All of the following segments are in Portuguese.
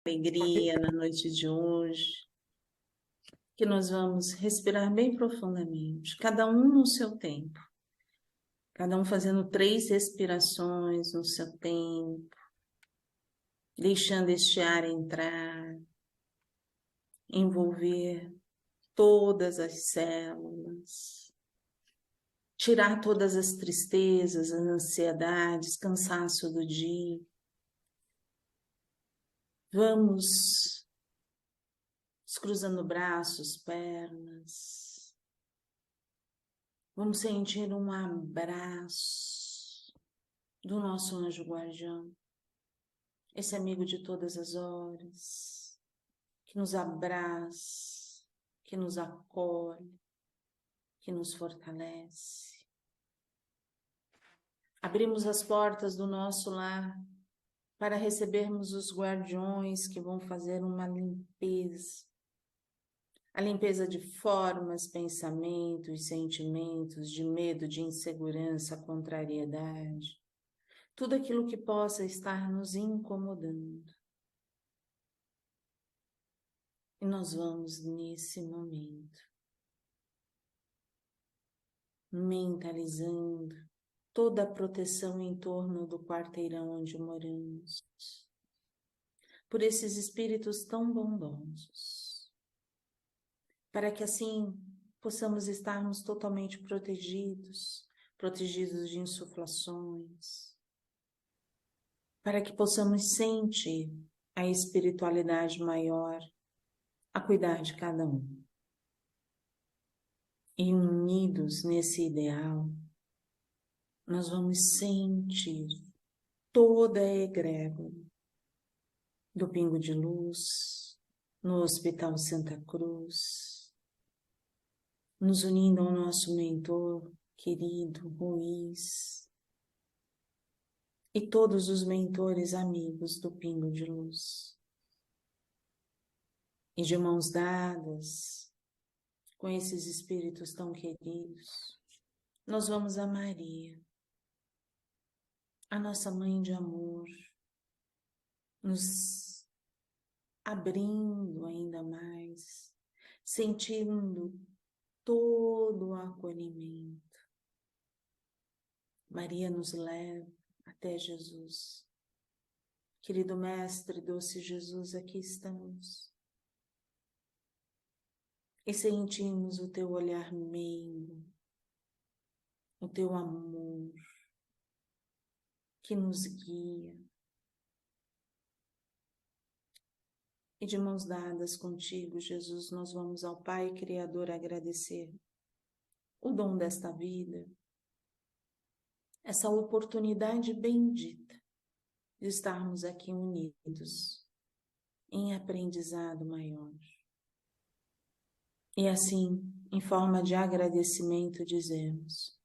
alegria na noite de hoje, que nós vamos respirar bem profundamente, cada um no seu tempo, cada um fazendo 3 respirações no seu tempo, deixando este ar entrar, envolver todas as células, tirar todas as tristezas, as ansiedades, cansaço do dia. Vamos cruzando braços, pernas. Vamos sentir um abraço do nosso anjo guardião, esse amigo de todas as horas, que nos abraça, que nos acolhe, que nos fortalece. Abrimos as portas do nosso lar para recebermos os guardiões que vão fazer uma limpeza. A limpeza de formas, pensamentos, sentimentos, de medo, de insegurança, contrariedade. Tudo aquilo que possa estar nos incomodando. E nós vamos, nesse momento, mentalizando toda a proteção em torno do quarteirão onde moramos, por esses espíritos tão bondosos, para que assim possamos estarmos totalmente protegidos de insuflações, para que possamos sentir a espiritualidade maior a cuidar de cada um. E unidos nesse ideal, nós vamos sentir toda a egrégora do Pingo de Luz, no Hospital Santa Cruz, nos unindo ao nosso mentor querido Ruiz e todos os mentores amigos do Pingo de Luz. E de mãos dadas com esses espíritos tão queridos, nós vamos a Maria, a nossa mãe de amor, nos abrindo ainda mais, sentindo todo o acolhimento. Maria nos leva até Jesus. Querido Mestre, doce Jesus, aqui estamos. E sentimos o teu olhar meigo, o teu amor que nos guia. E de mãos dadas contigo, Jesus, nós vamos ao Pai Criador agradecer o dom desta vida, essa oportunidade bendita de estarmos aqui unidos em aprendizado maior. E assim, em forma de agradecimento, dizemos: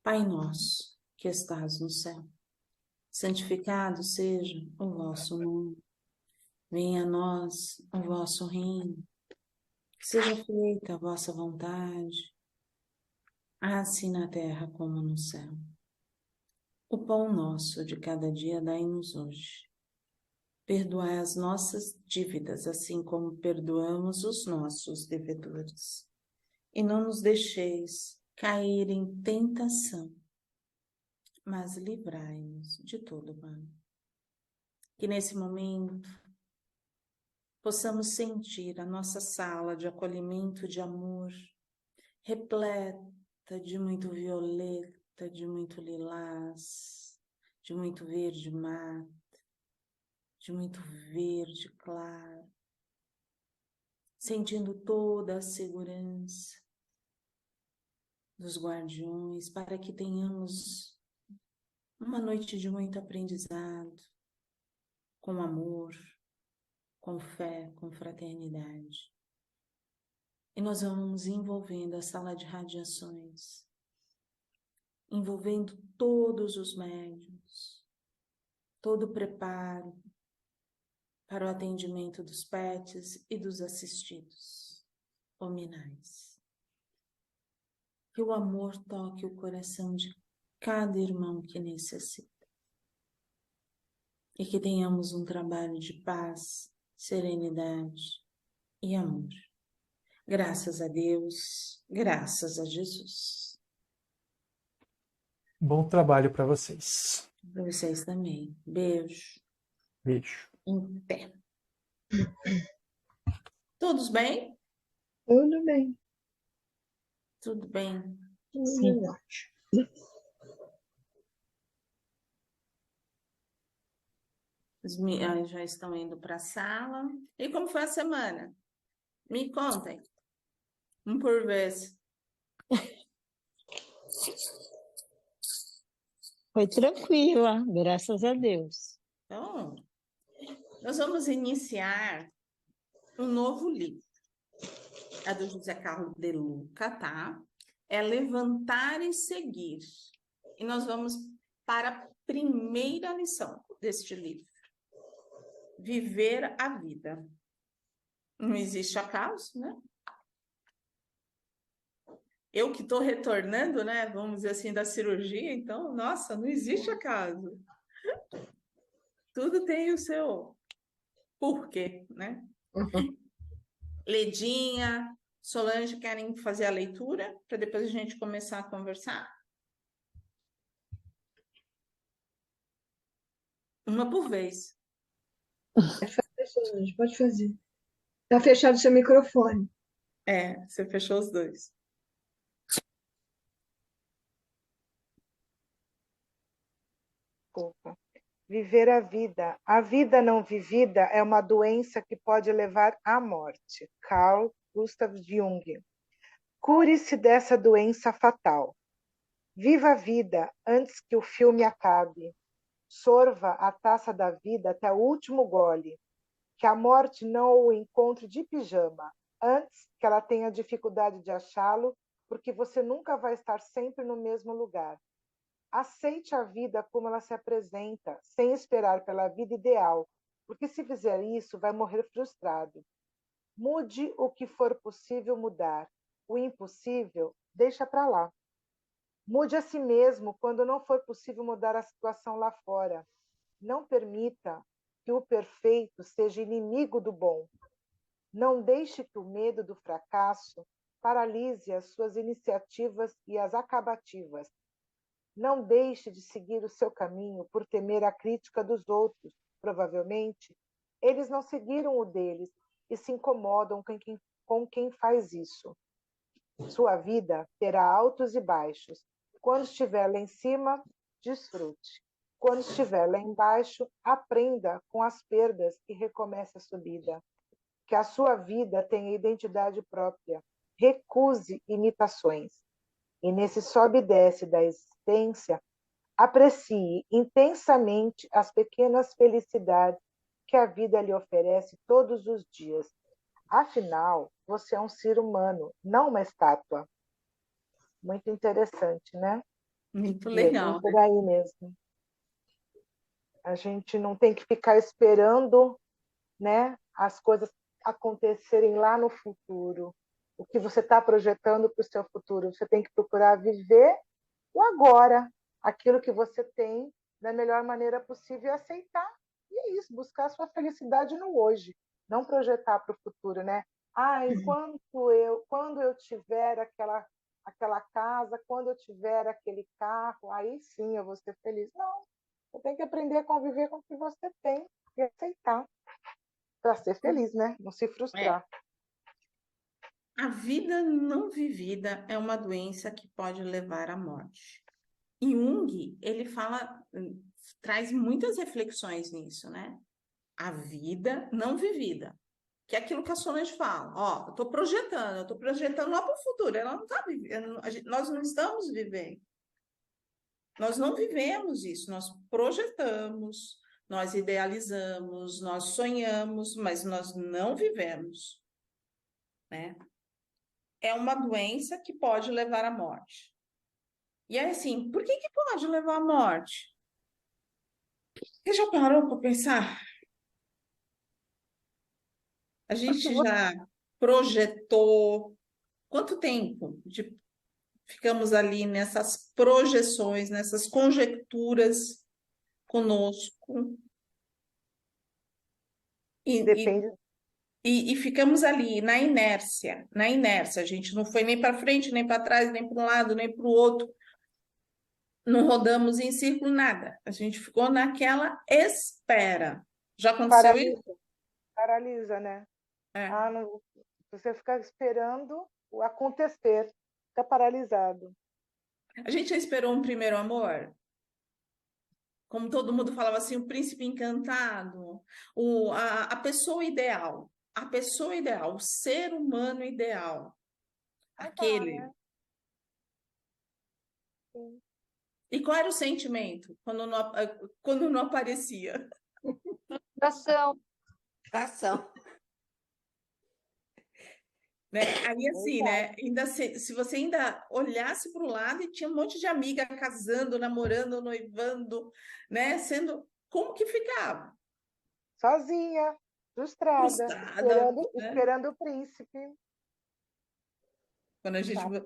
Pai nosso, que estás no céu, santificado seja o vosso nome. Venha a nós o vosso reino. Seja feita a vossa vontade, assim na terra como no céu. O pão nosso de cada dia dai-nos hoje. Perdoai as nossas dívidas, assim como perdoamos os nossos devedores. E não nos deixeis cair em tentação, mas livrai-nos de todo mal. Que nesse momento possamos sentir a nossa sala de acolhimento, de amor, repleta de muito violeta, de muito lilás, de muito verde mar, de muito verde claro, sentindo toda a segurança dos guardiões, para que tenhamos uma noite de muito aprendizado, com amor, com fé, com fraternidade. E nós vamos envolvendo a sala de radiações, envolvendo todos os médiuns, todo o preparo para o atendimento dos PETs e dos assistidos hominais. Que o amor toque o coração de cada irmão que necessita. E que tenhamos um trabalho de paz, serenidade e amor. Graças a Deus, graças a Jesus. Bom trabalho para vocês. Para vocês também. Beijo. Beijo. Em pé. Todos bem? Tudo bem. Tudo bem. Sim. Já estão indo para a sala. E como foi a semana? Me contem. Um por vez. Foi tranquila, graças a Deus. Então, nós vamos iniciar um novo livro. É do José Carlos de Luca, tá? É Levantar e Seguir. E nós vamos para a primeira lição deste livro. Viver a vida. Não existe acaso, né? Eu que estou retornando, né? Vamos dizer assim, da cirurgia, então, nossa, não existe acaso. Tudo tem o seu porquê, né? Ledinha, Solange, querem fazer a leitura para depois a gente começar a conversar? Uma por vez. Pode fazer. Tá fechado o seu microfone. É, você fechou os dois. Desculpa. Viver a vida. A vida não vivida é uma doença que pode levar à morte. Carl Gustav Jung. Cure-se dessa doença fatal. Viva a vida antes que o filme acabe. Sorva a taça da vida até o último gole. Que a morte não o encontre de pijama, antes que ela tenha dificuldade de achá-lo, porque você nunca vai estar sempre no mesmo lugar. Aceite a vida como ela se apresenta, sem esperar pela vida ideal, porque se fizer isso, vai morrer frustrado. Mude o que for possível mudar. O impossível, deixa para lá. Mude a si mesmo quando não for possível mudar a situação lá fora. Não permita que o perfeito seja inimigo do bom. Não deixe que o medo do fracasso paralise as suas iniciativas e as acabativas. Não deixe de seguir o seu caminho por temer a crítica dos outros. Provavelmente, eles não seguiram o deles e se incomodam com quem faz isso. Sua vida terá altos e baixos. Quando estiver lá em cima, desfrute. Quando estiver lá embaixo, aprenda com as perdas e recomece a subida. Que a sua vida tenha identidade própria. Recuse imitações. E nesse sobe e desce da existência, aprecie intensamente as pequenas felicidades que a vida lhe oferece todos os dias. Afinal, você é um ser humano, não uma estátua. Muito interessante, né? Muito E é bem legal. por aí mesmo. A gente não tem que ficar esperando, né, as coisas acontecerem lá no futuro. O que você está projetando para o seu futuro. Você tem que procurar viver o agora, aquilo que você tem da melhor maneira possível e aceitar. E é isso, buscar a sua felicidade no hoje, não projetar para o futuro, né? Ah, e quando eu tiver aquela casa, quando eu tiver aquele carro, aí sim eu vou ser feliz. Não, você tem que aprender a conviver com o que você tem e aceitar para ser feliz, né? Não se frustrar. A vida não vivida é uma doença que pode levar à morte. E Jung, ele traz muitas reflexões nisso, né? A vida não vivida, que é aquilo que a Solange fala. Ó, eu tô projetando lá para o futuro. Ela não está vivendo, nós não estamos vivendo. Nós não vivemos isso, nós projetamos, nós idealizamos, nós sonhamos, mas nós não vivemos, né? É uma doença que pode levar à morte. E aí, assim, por que pode levar à morte? Você já parou para pensar? A gente já projetou quanto tempo ficamos ali nessas projeções, nessas conjecturas conosco? E, Depende. e ficamos ali na inércia, na inércia. A gente não foi nem para frente, nem para trás, nem para um lado, nem para o outro. Não rodamos em círculo, nada. A gente ficou naquela espera. Já aconteceu isso? Paralisa, paralisa, né? É. Ah, não, você fica esperando o acontecer, fica paralisado. A gente já esperou um primeiro amor? Como todo mundo falava assim, o príncipe encantado, a pessoa ideal, o ser humano ideal, Não tá, aquele. né? Sim. E qual era o sentimento quando não aparecia? Ação. Ação. Né? Aí assim, né? Ainda se você ainda olhasse para o lado e tinha um monte de amiga casando, namorando, noivando, né? Sendo como que ficava? Sozinha, frustrada, Frustrada, né? esperando o príncipe. Quando a gente, Chato.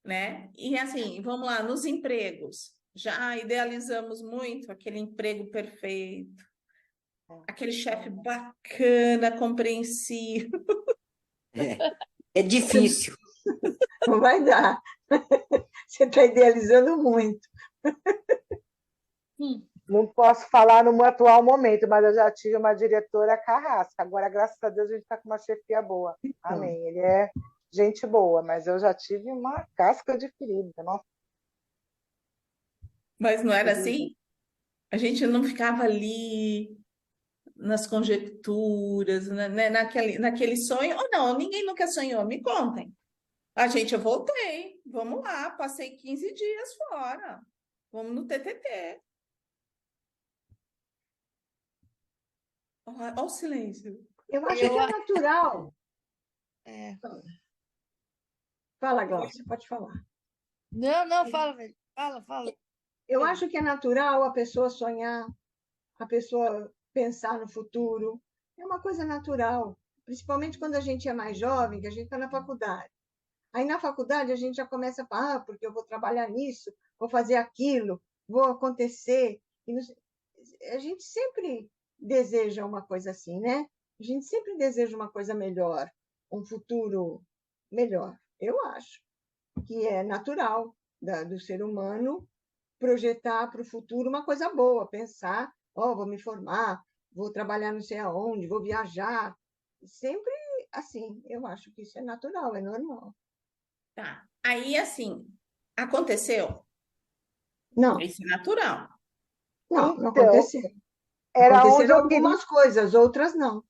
né? E assim, vamos lá, nos empregos. Já idealizamos muito aquele emprego perfeito, aquele chefe bacana, compreensivo. É difícil. Não vai dar. Você está idealizando muito. Não posso falar no meu atual momento, mas eu já tive uma diretora carrasca. Agora, graças a Deus, a gente está com uma chefia boa. Amém. Ele é gente boa, mas eu já tive uma casca de ferida. Nossa, Mas não era assim? A gente não ficava ali nas conjecturas, né, naquele sonho. Ou não, ninguém nunca sonhou, me contem. A gente, eu voltei, vamos lá, passei 15 dias fora, vamos no TTT. Olha o silêncio. Eu acho que é natural. É. Fala, Glaucia, pode falar. Não, fala, velho. Fala. Eu acho que é natural a pessoa sonhar, a pessoa pensar no futuro. É uma coisa natural, principalmente quando a gente é mais jovem, que a gente está na faculdade. Aí na faculdade a gente já começa a falar, porque eu vou trabalhar nisso, vou fazer aquilo, vou acontecer. A gente sempre deseja uma coisa assim, né? A gente sempre deseja uma coisa melhor, um futuro melhor. Eu acho que é natural do ser humano projetar para o futuro uma coisa boa, pensar, vou me formar, vou trabalhar não sei aonde, vou viajar. Sempre assim, eu acho que isso é natural, é normal. Tá. Aí, assim, aconteceu? Não, Isso é natural. não então, aconteceu. era onde Aconteceram eu queria, algumas coisas, outras não.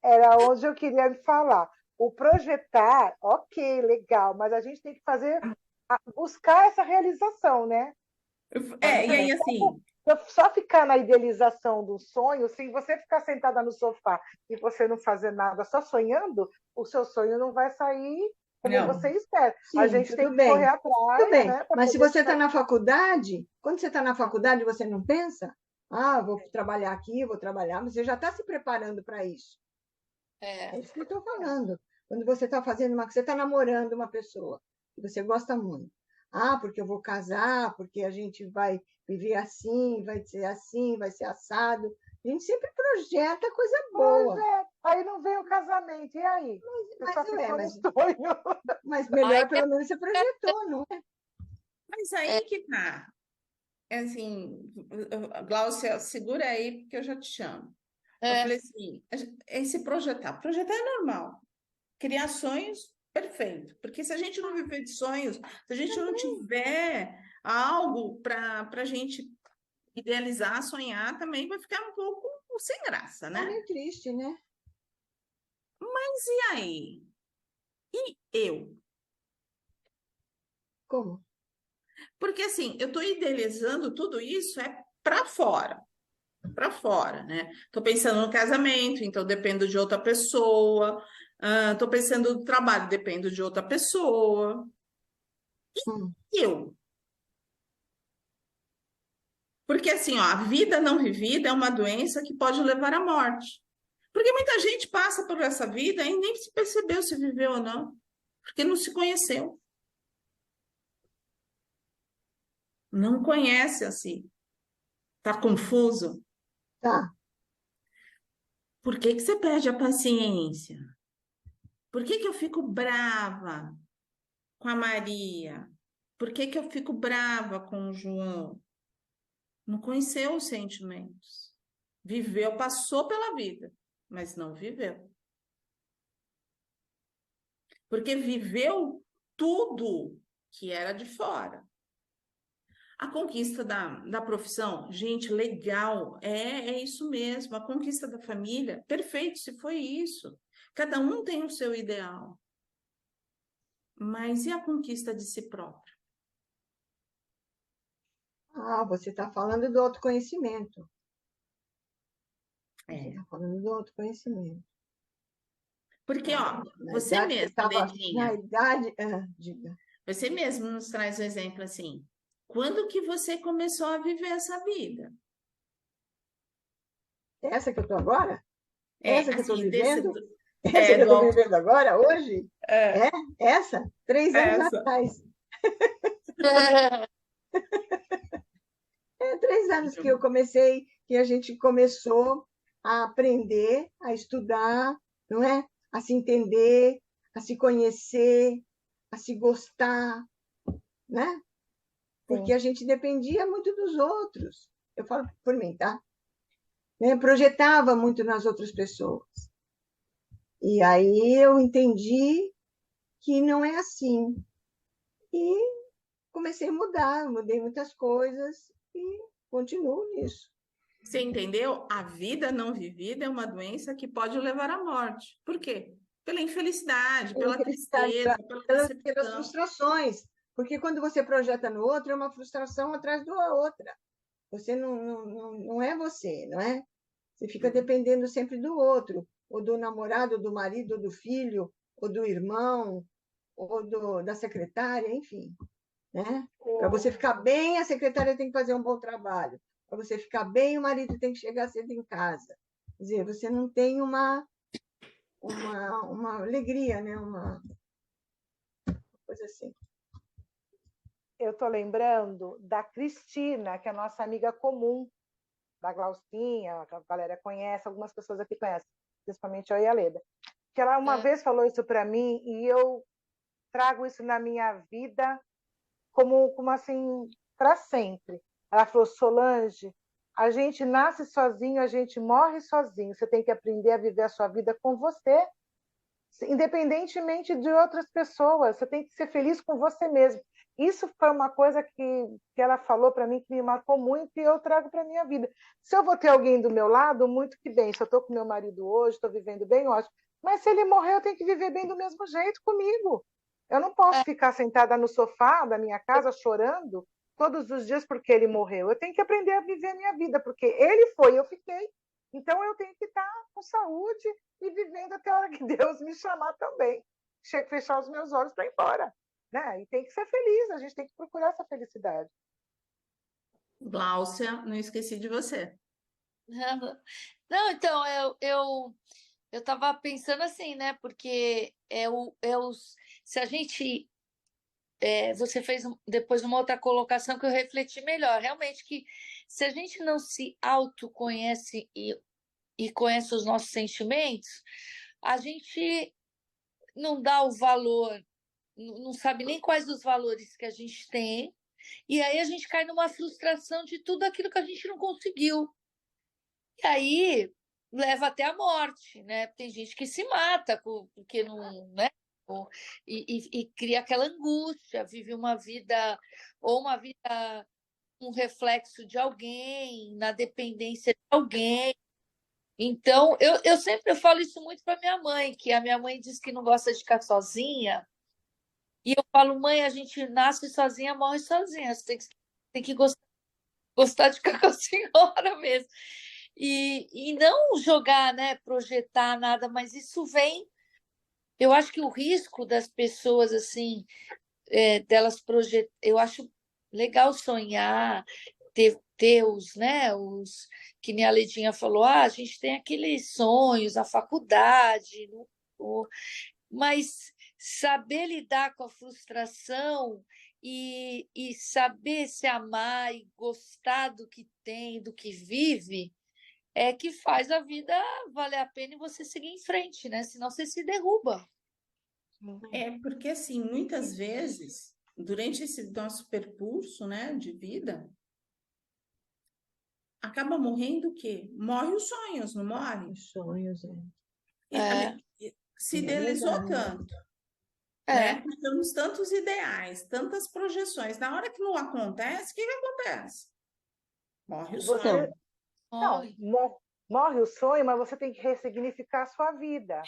era onde eu queria me falar. O projetar, ok, legal, mas a gente tem que fazer, buscar essa realização, né? Mas E assim, aí, assim, só ficar na idealização do sonho, se você ficar sentada no sofá e você não fazer nada, só sonhando, o seu sonho não vai sair como não. você espera. A Sim, gente tem tudo que correr bem. Tudo atrás, bem, né? Para mas se poder você está na faculdade, quando você está na faculdade, você não pensa, vou trabalhar aqui, vou trabalhar, mas você já está se preparando para isso. É isso que eu estou falando. Quando você está você está namorando uma pessoa que você gosta muito. Porque eu vou casar, porque a gente vai viver assim, vai ser assado. A gente sempre projeta coisa boa. Aí não vem o casamento, e aí? Você só ficou no sonho. Mas melhor, pelo menos, você projetou, não é? Mas aí que tá. É assim, Glaucia, segura aí, porque eu já te chamo. Eu falei assim, esse projetar é normal. Criar sonhos, perfeito. Porque se a gente não viver de sonhos, se a gente não tiver algo para a gente idealizar, sonhar, também vai ficar um pouco sem graça, É né? meio triste, né? Mas e aí? E eu? Como? Porque assim, eu estou idealizando tudo isso para fora, né? Estou pensando no casamento, então dependo de outra pessoa. Estou pensando no trabalho, dependo de outra pessoa. Hum. E eu? Porque assim, ó, a vida não vivida é uma doença que pode levar à morte. Porque muita gente passa por essa vida e nem se percebeu se viveu ou não, porque não se conheceu. Não conhece assim. Tá confuso? Tá. Por que que você perde a paciência? Por que que eu fico brava com a Maria? Por que que eu fico brava com o João? Não conheceu os sentimentos. Viveu, passou pela vida, mas não viveu. Porque viveu tudo que era de fora. A conquista da profissão, gente, legal, é isso mesmo. A conquista da família, perfeito, se foi isso. Cada um tem o seu ideal. Mas e a conquista de si próprio? Ah, você está falando do autoconhecimento. Você É. está falando do autoconhecimento. Porque, ó, Na você idade que eu mesmo, estava, na Ledinha, idade, diga. você mesmo nos traz o exemplo assim. Quando que você começou a viver essa vida? Essa que eu estou agora? Essa que eu estou Assim, desse, vivendo? Essa que eu do estou auto... vivendo agora, hoje? É, É? Essa? 3 anos essa. atrás. 3 anos que eu comecei, que a gente começou a aprender, a estudar, não é? A se entender, a se conhecer, a se gostar, né? Porque a gente dependia muito dos outros. Eu falo por mim, tá? Projetava muito nas outras pessoas. E aí eu entendi que não é assim. E comecei a mudar, mudei muitas coisas e continuo nisso. Você entendeu? A vida não vivida é uma doença que pode levar à morte. Por quê? Pela infelicidade, pela Infelicidade, tristeza, pela pelas decepção. frustrações. Porque quando você projeta no outro, é uma frustração atrás da outra. Você não é você, não é? Você fica dependendo sempre do outro, ou do namorado, ou do marido, ou do filho, ou do irmão, ou da secretária, enfim. Né? Para você ficar bem, a secretária tem que fazer um bom trabalho. Para você ficar bem, o marido tem que chegar cedo em casa. Quer dizer, você não tem uma alegria, né? Uma coisa assim. Eu estou lembrando da Cristina, que é a nossa amiga comum, da Glaucinha, que a galera conhece, algumas pessoas aqui conhecem, principalmente eu e a Leda. Que ela uma vez falou isso para mim e eu trago isso na minha vida como assim, para sempre. Ela falou, Solange, a gente nasce sozinho, a gente morre sozinho. Você tem que aprender a viver a sua vida com você, independentemente de outras pessoas. Você tem que ser feliz com você mesmo. Isso foi uma coisa que ela falou para mim que me marcou muito e eu trago para a minha vida. Se eu vou ter alguém do meu lado, muito que bem. Se eu estou com meu marido hoje, estou vivendo bem, ótimo. Mas se ele morrer, eu tenho que viver bem do mesmo jeito comigo. Eu não posso ficar sentada no sofá da minha casa chorando todos os dias porque ele morreu. Eu tenho que aprender a viver a minha vida, porque ele foi, eu fiquei. Então eu tenho que estar com saúde e vivendo até a hora que Deus me chamar também. Chega fechar os meus olhos para ir embora. Né? E tem que ser feliz, a gente tem que procurar essa felicidade. Gláucia, não esqueci de você. Não, então, eu estava pensando assim, né? Porque se a gente. Você fez depois uma outra colocação que eu refleti melhor. Realmente, que se a gente não se autoconhece e conhece os nossos sentimentos, a gente não dá o valor, não sabe nem quais os valores que a gente tem, e aí a gente cai numa frustração de tudo aquilo que a gente não conseguiu. E aí leva até a morte, né? Tem gente que se mata porque não, né? E cria aquela angústia, vive uma vida, ou uma vida um reflexo de alguém, na dependência de alguém. Então, eu sempre falo isso muito para minha mãe, que a minha mãe diz que não gosta de ficar sozinha. E eu falo, mãe, a gente nasce sozinha, morre sozinha. Você tem que gostar de ficar com a senhora mesmo. E não jogar, né, projetar nada, mas isso vem. Eu acho que o risco das pessoas, assim, delas projetar. Eu acho legal sonhar, ter os que nem a Ledinha falou, a gente tem aqueles sonhos, a faculdade, mas saber lidar com a frustração e saber se amar e gostar do que tem, do que vive, é que faz a vida valer a pena e você seguir em frente, né? Senão você se derruba. É porque, assim, muitas vezes, durante esse nosso percurso, né, de vida, acaba morrendo o quê? Morre os sonhos, não morre? Os sonhos, Se É idealizou verdade. tanto, É, né? Temos tantos ideais, tantas projeções. Na hora que não acontece, o que que acontece? Morre o Você sonho. não, morre. morre o sonho, mas você tem que ressignificar a sua vida.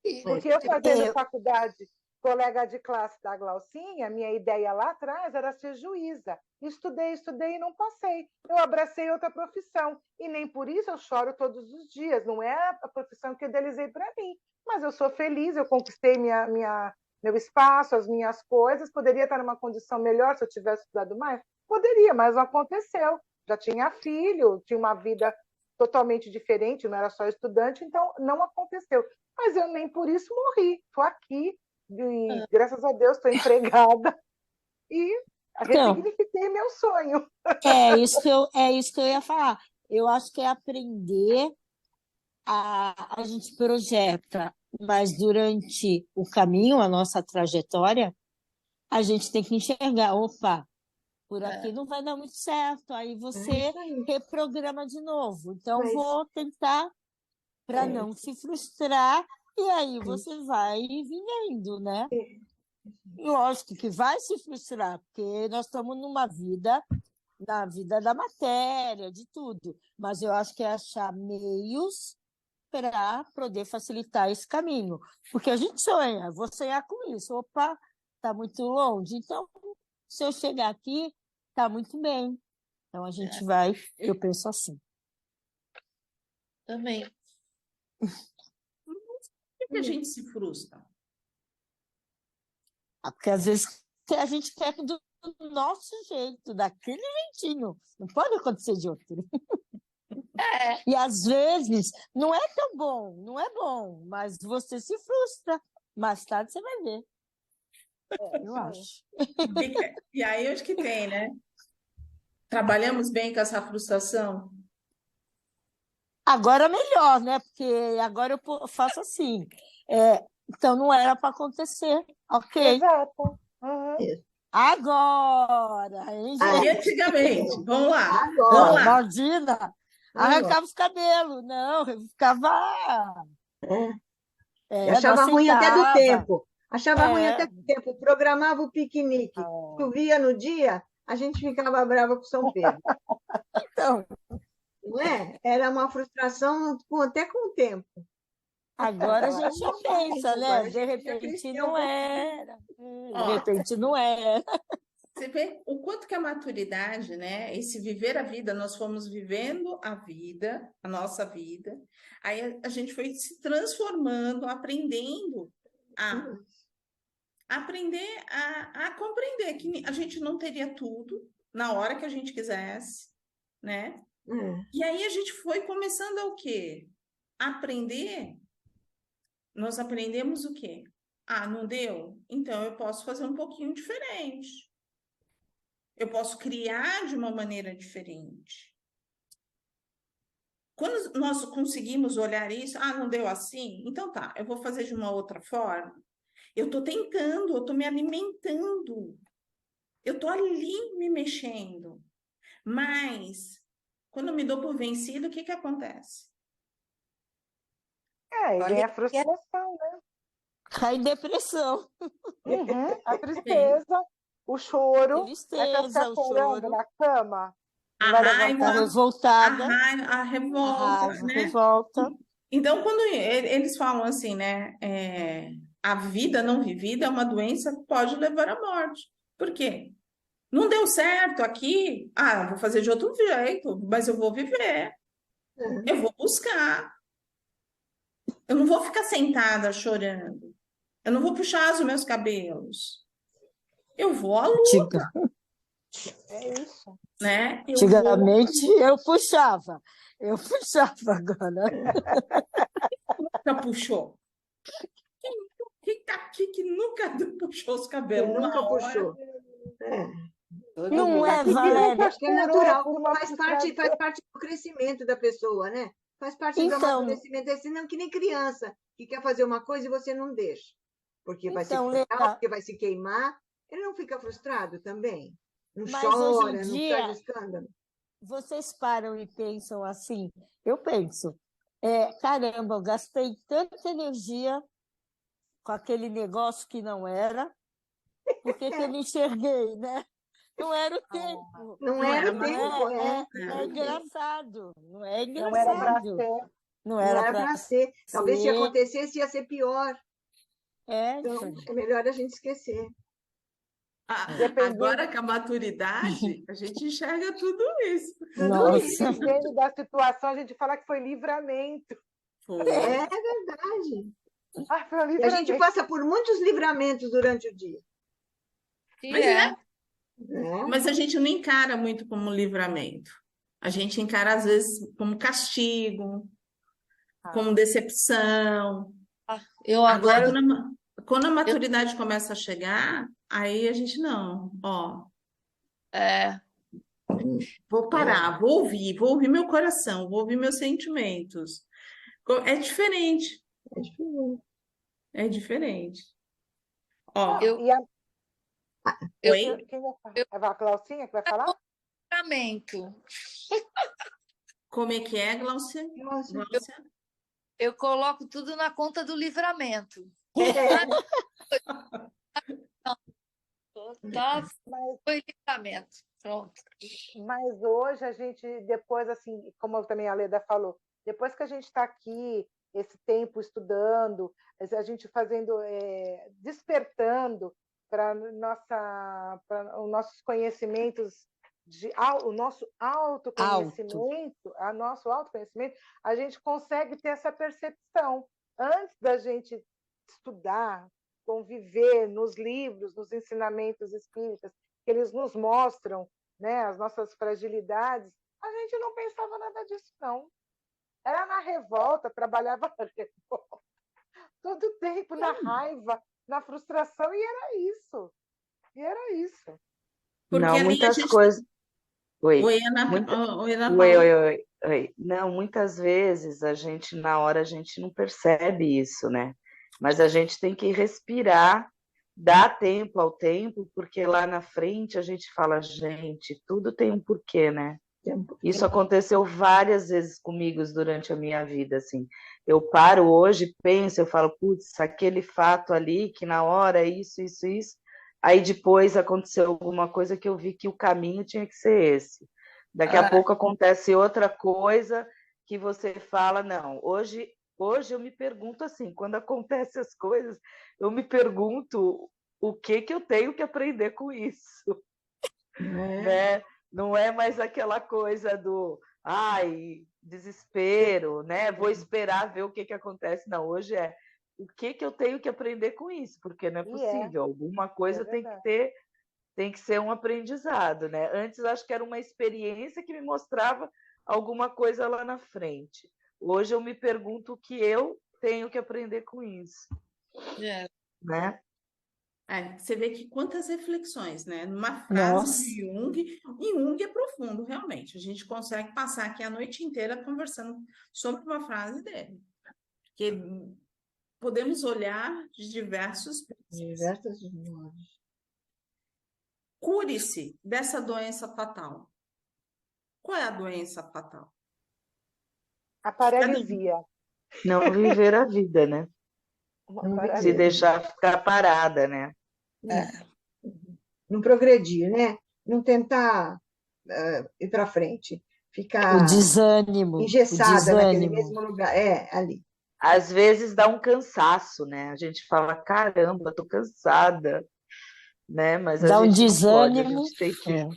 E- Porque eu fazendo Eu- faculdade, colega de classe da Glaucinha, minha ideia lá atrás era ser juíza. Estudei e não passei. Eu abracei outra profissão. E nem por isso eu choro todos os dias. Não é a profissão que eu idealizei para mim. Mas eu sou feliz, eu conquistei meu espaço, as minhas coisas. Poderia estar numa condição melhor se eu tivesse estudado mais? Poderia, mas não aconteceu. Já tinha filho, tinha uma vida totalmente diferente, não era só estudante, então não aconteceu. Mas eu nem por isso morri. Estou aqui e, graças a Deus, estou empregada e Então, ressignifiquei meu sonho. é isso que eu ia falar. Eu acho que é aprender a gente projeta, mas durante o caminho, a nossa trajetória, a gente tem que enxergar, opa, por aqui não vai dar muito certo. Aí É você isso aí. reprograma de novo. Então, Mas vou tentar para é, não se frustrar, e aí você vai vivendo, né? Lógico que vai se frustrar, porque nós estamos numa vida, na vida da matéria, de tudo. Mas eu acho que é achar meios para poder facilitar esse caminho. Porque a gente sonha, vou sonhar com isso. Opa, está muito longe. Então, se eu chegar aqui, está muito bem. Então, a gente vai, eu penso assim. também. Por que a gente se frustra? Porque às vezes a gente quer do nosso jeito, daquele jeitinho. Não pode acontecer de outro. E às vezes não é tão bom, não é bom, mas você se frustra. Mais tarde você vai ver, eu acho. E aí, acho que tem, né? Trabalhamos bem com essa frustração. Agora melhor, né? Porque agora eu faço assim. Então não era para acontecer, ok? Exato. Uhum. Agora, hein, E gente? antigamente, vamos lá, vamos agora, lá. Imagina, arrancava os cabelos. Não, eu ficava. eu achava Não ruim até do aceitava. tempo. Achava ruim É. até do tempo. Programava o piquenique. Chovia no dia, a gente ficava brava com São Pedro. Então, Não é? Era uma frustração até com o tempo. agora a gente já pensa, né? Agora a De gente já repente cresceu não um era. De Ó, repente não era. você vê o quanto que a maturidade, né? Esse viver a vida, nós fomos vivendo a vida, a nossa vida, aí a gente foi se transformando, aprendendo a compreender que a gente não teria tudo na hora que a gente quisesse, né? E aí a gente foi começando a o quê? Aprender. Nós aprendemos o quê? Ah, não deu? Então eu posso fazer um pouquinho diferente. Eu posso criar de uma maneira diferente. Quando nós conseguimos olhar isso, ah, não deu assim? Então tá, eu vou fazer de uma outra forma. Eu estou tentando, eu estou me alimentando. Eu estou ali me mexendo. Mas, quando eu me dou por vencido, o que que acontece? E vem a frustração, né? Cai em depressão. Uhum. A tristeza, o choro, vai ficar Tristeza, o chorando choro, na cama, A não vai a raiva, levantar. revoltada, a a revolta, raiva, né? revolta. Então, quando eles falam assim, né? A vida não vivida é uma doença que pode levar à morte. Por quê? Não deu certo aqui, ah, vou fazer de outro jeito, mas eu vou viver, eu vou buscar. Eu não vou ficar sentada chorando. Eu não vou puxar os meus cabelos. Eu vou à luta, É isso. né? Eu vou. Antigamente eu puxava agora. Nunca puxou. Quem tá aqui que nunca puxou os cabelos? Quem nunca Uma hora puxou. Todo Não mundo. é, Acho Valéria? que é natural, Por uma faz frustração. parte do crescimento da pessoa, né? Faz parte do Então, amadurecimento. É senão que nem criança que quer fazer uma coisa e você não deixa. Porque vai se então, cortar, Leila, porque vai se queimar. Ele não fica frustrado também? Não mas hoje em chora, não faz dia escândalo. vocês param e pensam assim, eu penso, caramba, eu gastei tanta energia com aquele negócio que não era, por que que eu não enxerguei, né? Não era o tempo. Não Não era era o mais. tempo, É engraçado, não é Não era para engraçado. ser. Não não era era para para ser. Talvez se ser. acontecesse ia ser pior. Então, Gente. é melhor a gente esquecer. Dependendo, Agora com a maturidade, a gente enxerga tudo isso. Tudo Nossa, isso. dependendo da situação, a gente fala que foi livramento. Foi. É verdade. Ah, foi um E a gente livramento. passa por muitos livramentos durante o dia. E Mas é. Né? Mas a gente não encara muito como livramento. A gente encara, às vezes, como castigo, como decepção. Eu Agora, agora. quando a Eu, maturidade começa a chegar, aí a gente não, ó, é, vou parar, vou ouvir meu coração, vou ouvir meus sentimentos. É diferente, É diferente. é diferente. Ó, Não, eu, e a, eu, oi? quem vai falar? eu É a Glaucinha que vai falar? livramento. Como é que é, Glaucia? Nossa. Glaucia? Eu coloco tudo na conta do livramento. Tá? Mas, Foi livramento. Pronto. mas hoje a gente, depois, assim, como também a Leda falou, depois que a gente está aqui, esse tempo estudando, a gente fazendo, despertando para os nossos conhecimentos, o nosso alto. nosso autoconhecimento, a gente consegue ter essa percepção. Antes da gente estudar, conviver nos livros, nos ensinamentos espíritas, que eles nos mostram, né, as nossas fragilidades, a gente não pensava nada disso, não. Era na revolta, trabalhava na revolta, todo o tempo, na raiva, na frustração, e era isso. E era isso. Porque Não, ali a muitas gente. coisas. Oi. Oi, Ana, Muita... oi, Ana Oi, Paula. oi, oi, oi. Não, muitas vezes a gente, na hora, a gente não percebe isso, né? Mas a gente tem que respirar, dar tempo ao tempo, porque lá na frente a gente fala, gente, tudo tem um porquê, né? Isso aconteceu várias vezes comigo durante a minha vida, assim. Eu paro hoje, penso, eu falo, putz, aquele fato ali, que na hora, isso. Aí depois aconteceu alguma coisa que eu vi que o caminho tinha que ser esse. Daqui a pouco acontece outra coisa que você fala, não, hoje eu me pergunto assim, quando acontecem as coisas, eu me pergunto o que eu tenho que aprender com isso, né? Não é mais aquela coisa do, ai, desespero, né? Vou esperar ver o que acontece. Não, hoje é o que eu tenho que aprender com isso, porque não é possível. Alguma coisa tem que ser um aprendizado, né? Antes acho que era uma experiência que me mostrava alguma coisa lá na frente. Hoje eu me pergunto o que eu tenho que aprender com isso, né? Você vê que quantas reflexões, né? Numa frase Nossa. de Jung, e Jung é profundo, realmente. A gente consegue passar aqui a noite inteira conversando sobre uma frase dele. Porque podemos olhar de diversos modos. Cure-se dessa doença fatal. Qual é a doença fatal? A paralisia. Não viver a vida, né? Se deixar ficar parada, né? Não progredir, né? Não tentar ir para frente. Ficar O desânimo. engessada naquele mesmo lugar. Ali. Às vezes dá um cansaço, né? A gente fala, caramba, tô cansada, né? Mas Dá a um gente não pode, desânimo.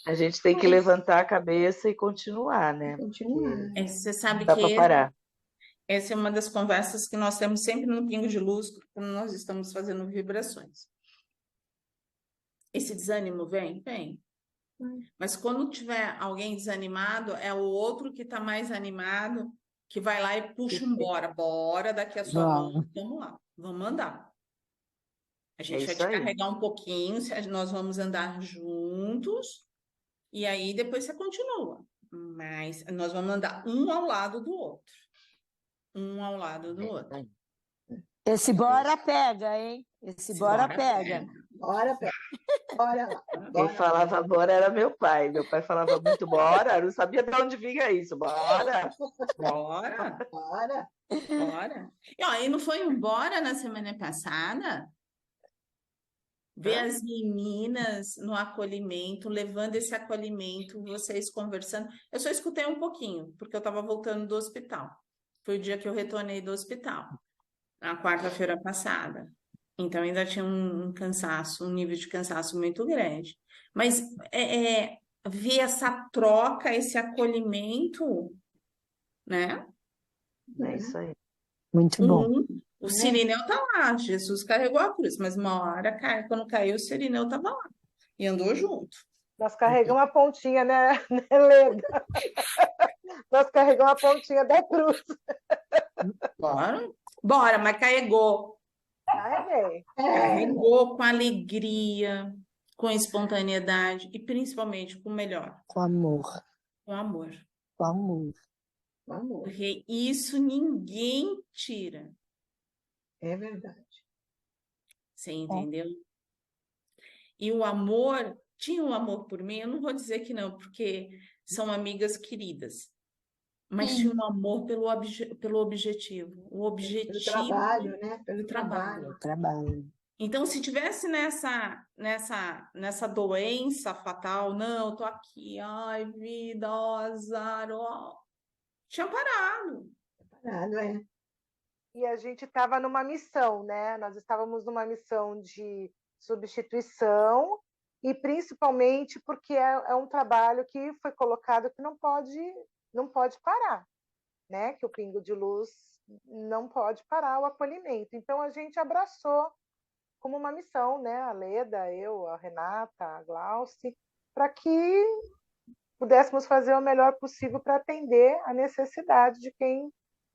a gente tem que levantar a cabeça e continuar, né? Continuar. Você sabe Dá que para parar. essa é uma das conversas que nós temos sempre no Pingo de Luz, quando nós estamos fazendo vibrações. Esse desânimo vem? Vem. Mas quando tiver alguém desanimado, é o outro que está mais animado, que vai lá e puxa embora. Bora, daqui a sua mão, vamos lá, vamos andar. A gente vai isso te aí. carregar um pouquinho, nós vamos andar juntos, e aí depois você continua. Mas nós vamos andar um ao lado do outro. Um ao lado do outro. Esse bora pega, hein? Esse bora pega. Bora, pé. Bora lá. Quem Bora. falava bora era meu pai. Meu pai falava muito bora, eu não sabia de onde vinha isso. Bora! Bora, Bora. bora. E, ó, e não foi embora na semana passada? Ver as meninas no acolhimento, levando esse acolhimento, vocês conversando. Eu só escutei um pouquinho, porque eu estava voltando do hospital. Foi o dia que eu retornei do hospital, na quarta-feira passada. Então ainda tinha um cansaço, um nível de cansaço muito grande. Mas ver essa troca, esse acolhimento, né? É isso aí. Muito bom. O Cirineu tá lá, Jesus carregou a cruz, mas uma hora, quando caiu, o Cirineu estava lá e andou junto. Nós carregamos a pontinha, né, Leda? Nós carregamos a pontinha da cruz. Bora, mas carregou. Carreguei. Carregou com alegria, com espontaneidade e principalmente com o melhor, Com amor. com amor. Com amor. Vamos. Porque isso ninguém tira. É verdade. Você entendeu? E o amor, tinha um amor por mim, eu não vou dizer que não, porque são amigas queridas. Mas tinha um amor pelo objetivo. O objetivo Pelo trabalho, né? Pelo do trabalho. trabalho. Trabalho. Então, se tivesse nessa doença fatal, não, eu tô aqui, ai, vida, ó, azar, ó, tinha parado. Parado, é. E a gente estava numa missão, né? Nós estávamos numa missão de substituição e principalmente porque é um trabalho que foi colocado que não pode parar, né? Que o Pingo de Luz não pode parar o acolhimento. Então a gente abraçou como uma missão, né? A Leda, eu, a Renata, a Glauci, para que pudéssemos fazer o melhor possível para atender a necessidade de quem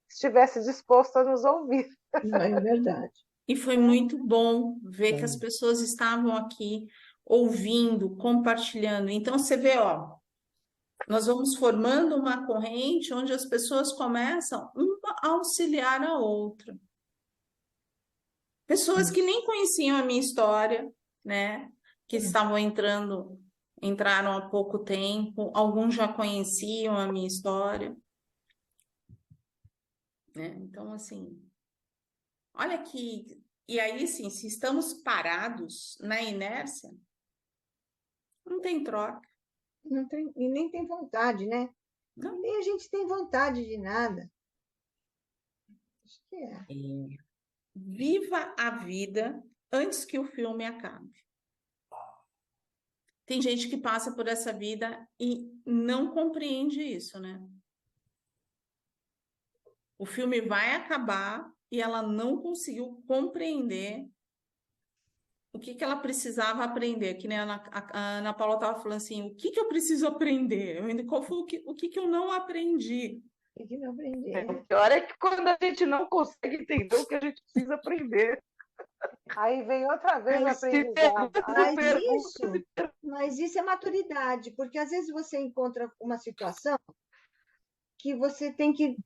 estivesse disposto a nos ouvir. Não, é verdade. E foi muito bom ver que as pessoas estavam aqui ouvindo, compartilhando. Então, você vê, ó, nós vamos formando uma corrente onde as pessoas começam uma a auxiliar a outra. Pessoas que nem conheciam a minha história, né? Que entraram há pouco tempo, alguns já conheciam a minha história, né? Então, assim, olha que... E aí, assim, se estamos parados na inércia, não tem troca. Não tem, e nem tem vontade, né? Não. Nem a gente tem vontade de nada. Acho que é. Viva a vida antes que o filme acabe. Tem gente que passa por essa vida e não compreende isso, né? O filme vai acabar e ela não conseguiu compreender o que ela precisava aprender. Que nem a Ana Paula estava falando assim, o que eu preciso aprender? Qual foi o que eu não aprendi? Tem que não aprender. O pior é que quando a gente não consegue entender o que a gente precisa aprender. Aí vem outra vez o Aí se aprendizado. Mas isso é maturidade, porque às vezes você encontra uma situação que você tem que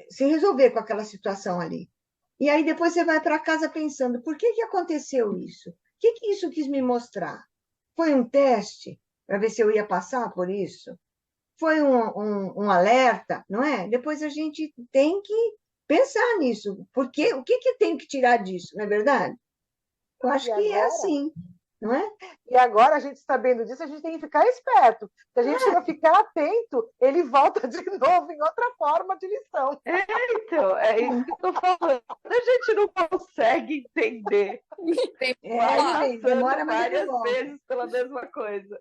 se resolver com aquela situação ali. E aí depois você vai para casa pensando, por que aconteceu isso? O que isso quis me mostrar? Foi um teste para ver se eu ia passar por isso? Foi um alerta, não é? Depois a gente tem que pensar nisso. Porque, o que tem que tirar disso, não é verdade? Eu acho que é assim, não é? E agora, a gente sabendo disso, a gente tem que ficar esperto. Se a gente não ficar atento, ele volta de novo em outra forma de lição. Então, é isso que eu tô falando. A gente não consegue entender. Demora, mas várias vezes pela mesma coisa.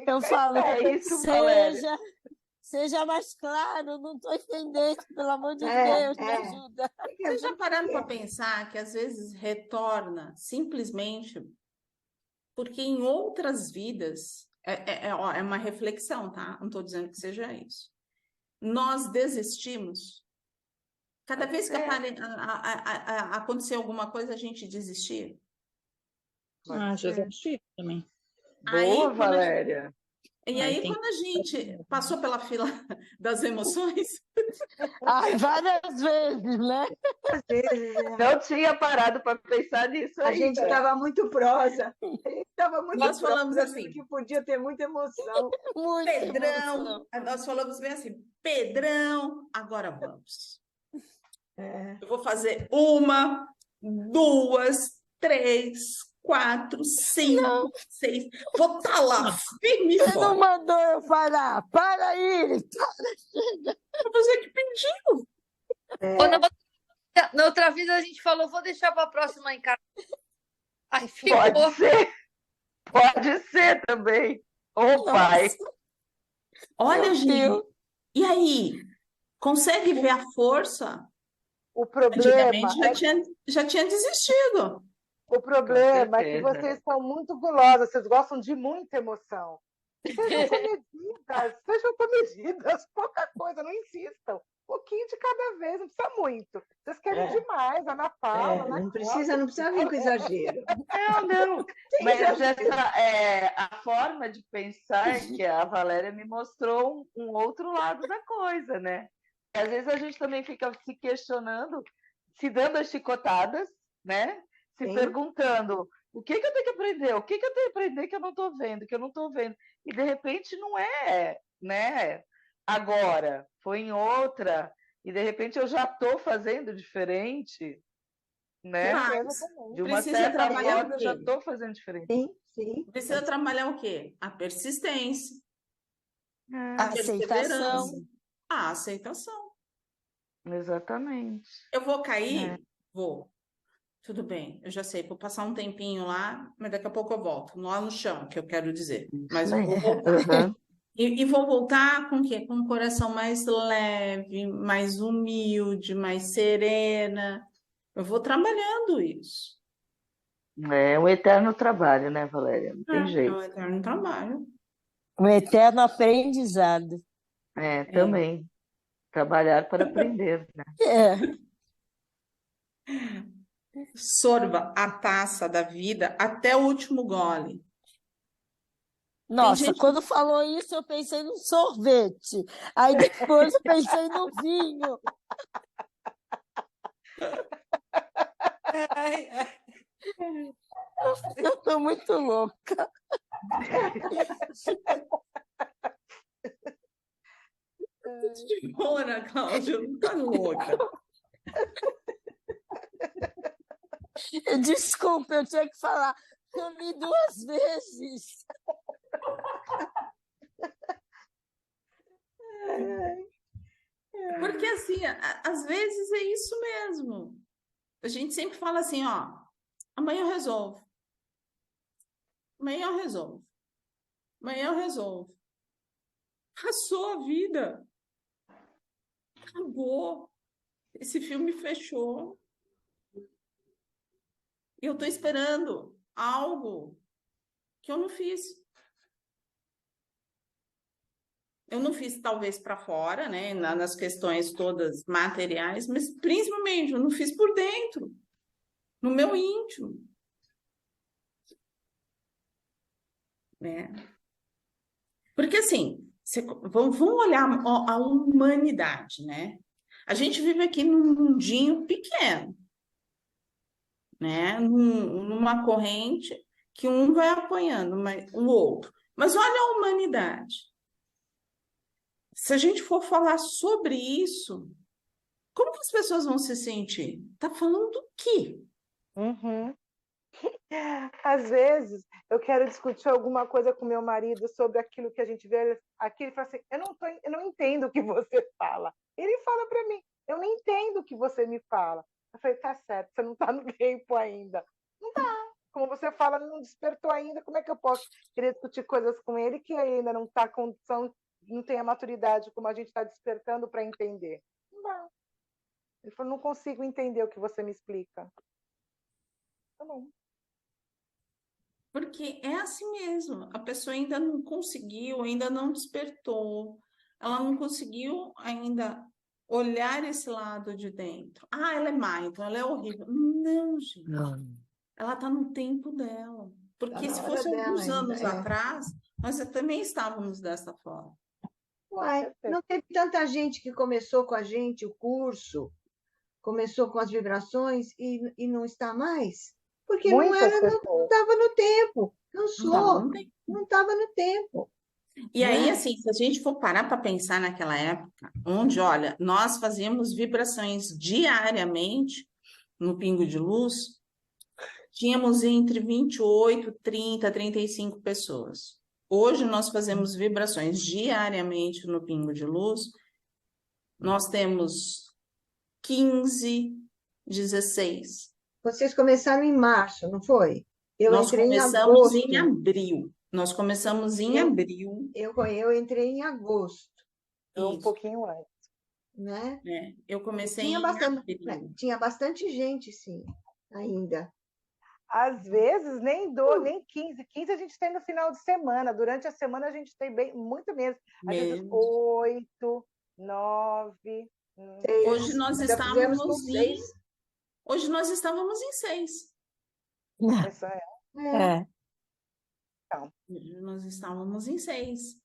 Eu falo, isso, Valéria. seja mais claro, não estou entendendo, pelo amor de Deus, me ajuda. Vocês já pararam para pensar que às vezes retorna simplesmente porque em outras vidas, é uma reflexão, tá? Não estou dizendo que seja isso. Nós desistimos Cada Pode vez que ser. acontecer alguma coisa, a gente desistir. Pode Já ser. desisti também. Boa, Aí, Valéria. E Aí aí, tem quando a gente passou pela fila das emoções, Ai, várias vezes, né? Às vezes, Não tinha parado para pensar nisso a gente ainda. estava muito prosa. A gente estava muito nós falamos prosa, assim, que podia ter muita emoção. Muita Pedrão, emoção. nós falamos bem assim, Pedrão, agora vamos. É. Eu vou fazer 1, 2, 3, 4, 5, 6. Vou estar lá, firme e Você não forte. mandou eu parar. Para aí. Você que pediu. Ou na outra vez a gente falou, vou deixar para a próxima em casa. Aí ficou. Pode ser também. Ô, pai. Olha, Meu gente, Deus. e aí? Consegue ver a força? O problema Antigamente é já tinha desistido. O problema é que certeza. vocês são muito gulosas, vocês gostam de muita emoção. Sejam comedidas, pouca coisa, não insistam. Um pouquinho de cada vez, não precisa muito. Vocês querem demais, Ana Paula. Não precisa vir com exagero. Não. Mas a forma de pensar que a Valéria me mostrou um outro lado da coisa, né? Às vezes a gente também fica se questionando, se dando as chicotadas, né? Se Sim. perguntando o que eu tenho que aprender, o que eu tenho que aprender que eu não estou vendo, E de repente não é, né? Agora, foi em outra, e de repente eu já estou fazendo diferente, né? Mas De uma precisa certa trabalhar forma o eu já quê? estou fazendo diferente. Sim. Precisa trabalhar o quê? A persistência, A a perseverança, aceitação. a aceitação. Exatamente. Eu vou cair? Vou. Tudo bem, eu já sei, vou passar um tempinho lá, mas daqui a pouco eu volto, lá no chão, que eu quero dizer. Mas eu vou voltar. Uhum. E vou voltar com o quê? Com um coração mais leve, mais humilde, mais serena. Eu vou trabalhando isso. É um eterno trabalho, né, Valéria? Não tem É jeito. um eterno trabalho. Um eterno aprendizado. Também. Trabalhar para aprender, né? Sorva a taça da vida até o último gole. Nossa, gente- quando falou isso, eu pensei no sorvete. Aí depois eu pensei no vinho. Eu estou muito louca. Ora, Cláudia, não tá louca. Desculpa, eu tinha que falar. Eu li 2 vezes. Porque assim, às vezes é isso mesmo. A gente sempre fala assim, ó, amanhã eu resolvo. Amanhã eu resolvo. Amanhã eu resolvo. Passou a vida. Acabou. Esse filme fechou. E eu estou esperando algo que eu não fiz. Eu não fiz, talvez, para fora, né? Nas questões todas materiais, mas principalmente eu não fiz por dentro, no meu íntimo. Né? Porque, assim, vamos olhar a humanidade, né? A gente vive aqui num mundinho pequeno, né? Numa corrente que um vai apoiando o outro. Mas olha a humanidade. Se a gente for falar sobre isso, como que as pessoas vão se sentir? Tá falando do quê? Às vezes, eu quero discutir alguma coisa com meu marido sobre aquilo que a gente vê aqui. Ele fala assim: eu não entendo o que você fala. Ele fala para mim: eu não entendo o que você me fala. Eu falei: tá certo, você não está no tempo ainda. Não tá. Como você fala, não despertou ainda. Como é que eu posso querer discutir coisas com ele que ainda não está condição, não tem a maturidade como a gente está despertando para entender? Não dá. Ele falou: não consigo entender o que você me explica. Tá bom. Porque é assim mesmo, a pessoa ainda não conseguiu, ainda não despertou, ela não conseguiu ainda olhar esse lado de dentro. Ah, ela é má, então ela é horrível. Não, gente. Não. Ela está no tempo dela. Tá Porque na se hora fosse dela alguns ainda. anos atrás, nós também estávamos dessa forma. Uai, não teve tanta gente que começou com a gente o curso, começou com as vibrações e não está mais? Porque não Muitas não pessoas. estava no tempo. Não estava Cansou, no tempo. não estava no tempo. E aí, Né? assim, se a gente for parar para pensar naquela época, onde, olha, nós fazíamos vibrações diariamente no Pingo de Luz, tínhamos entre 28, 30, 35 pessoas. Hoje nós fazemos vibrações diariamente no Pingo de Luz, nós temos 15, 16. Vocês começaram em março, não foi? Eu Nós entrei em começamos em agosto. abril. Nós começamos em Eu- abril, Eu entrei em agosto, Um isso, pouquinho antes. né? né? Eu comecei Tinha em bastante, abril. tinha bastante gente, sim, ainda. Às vezes, nem 15. 15 a gente tem no final de semana. Durante a semana, a gente tem muito menos. Às vezes, Menos. 8, 9. Hoje nós Já fizemos com estávamos em 6. Hoje nós estávamos em 6. Isso é. É. Hoje nós estávamos em 6,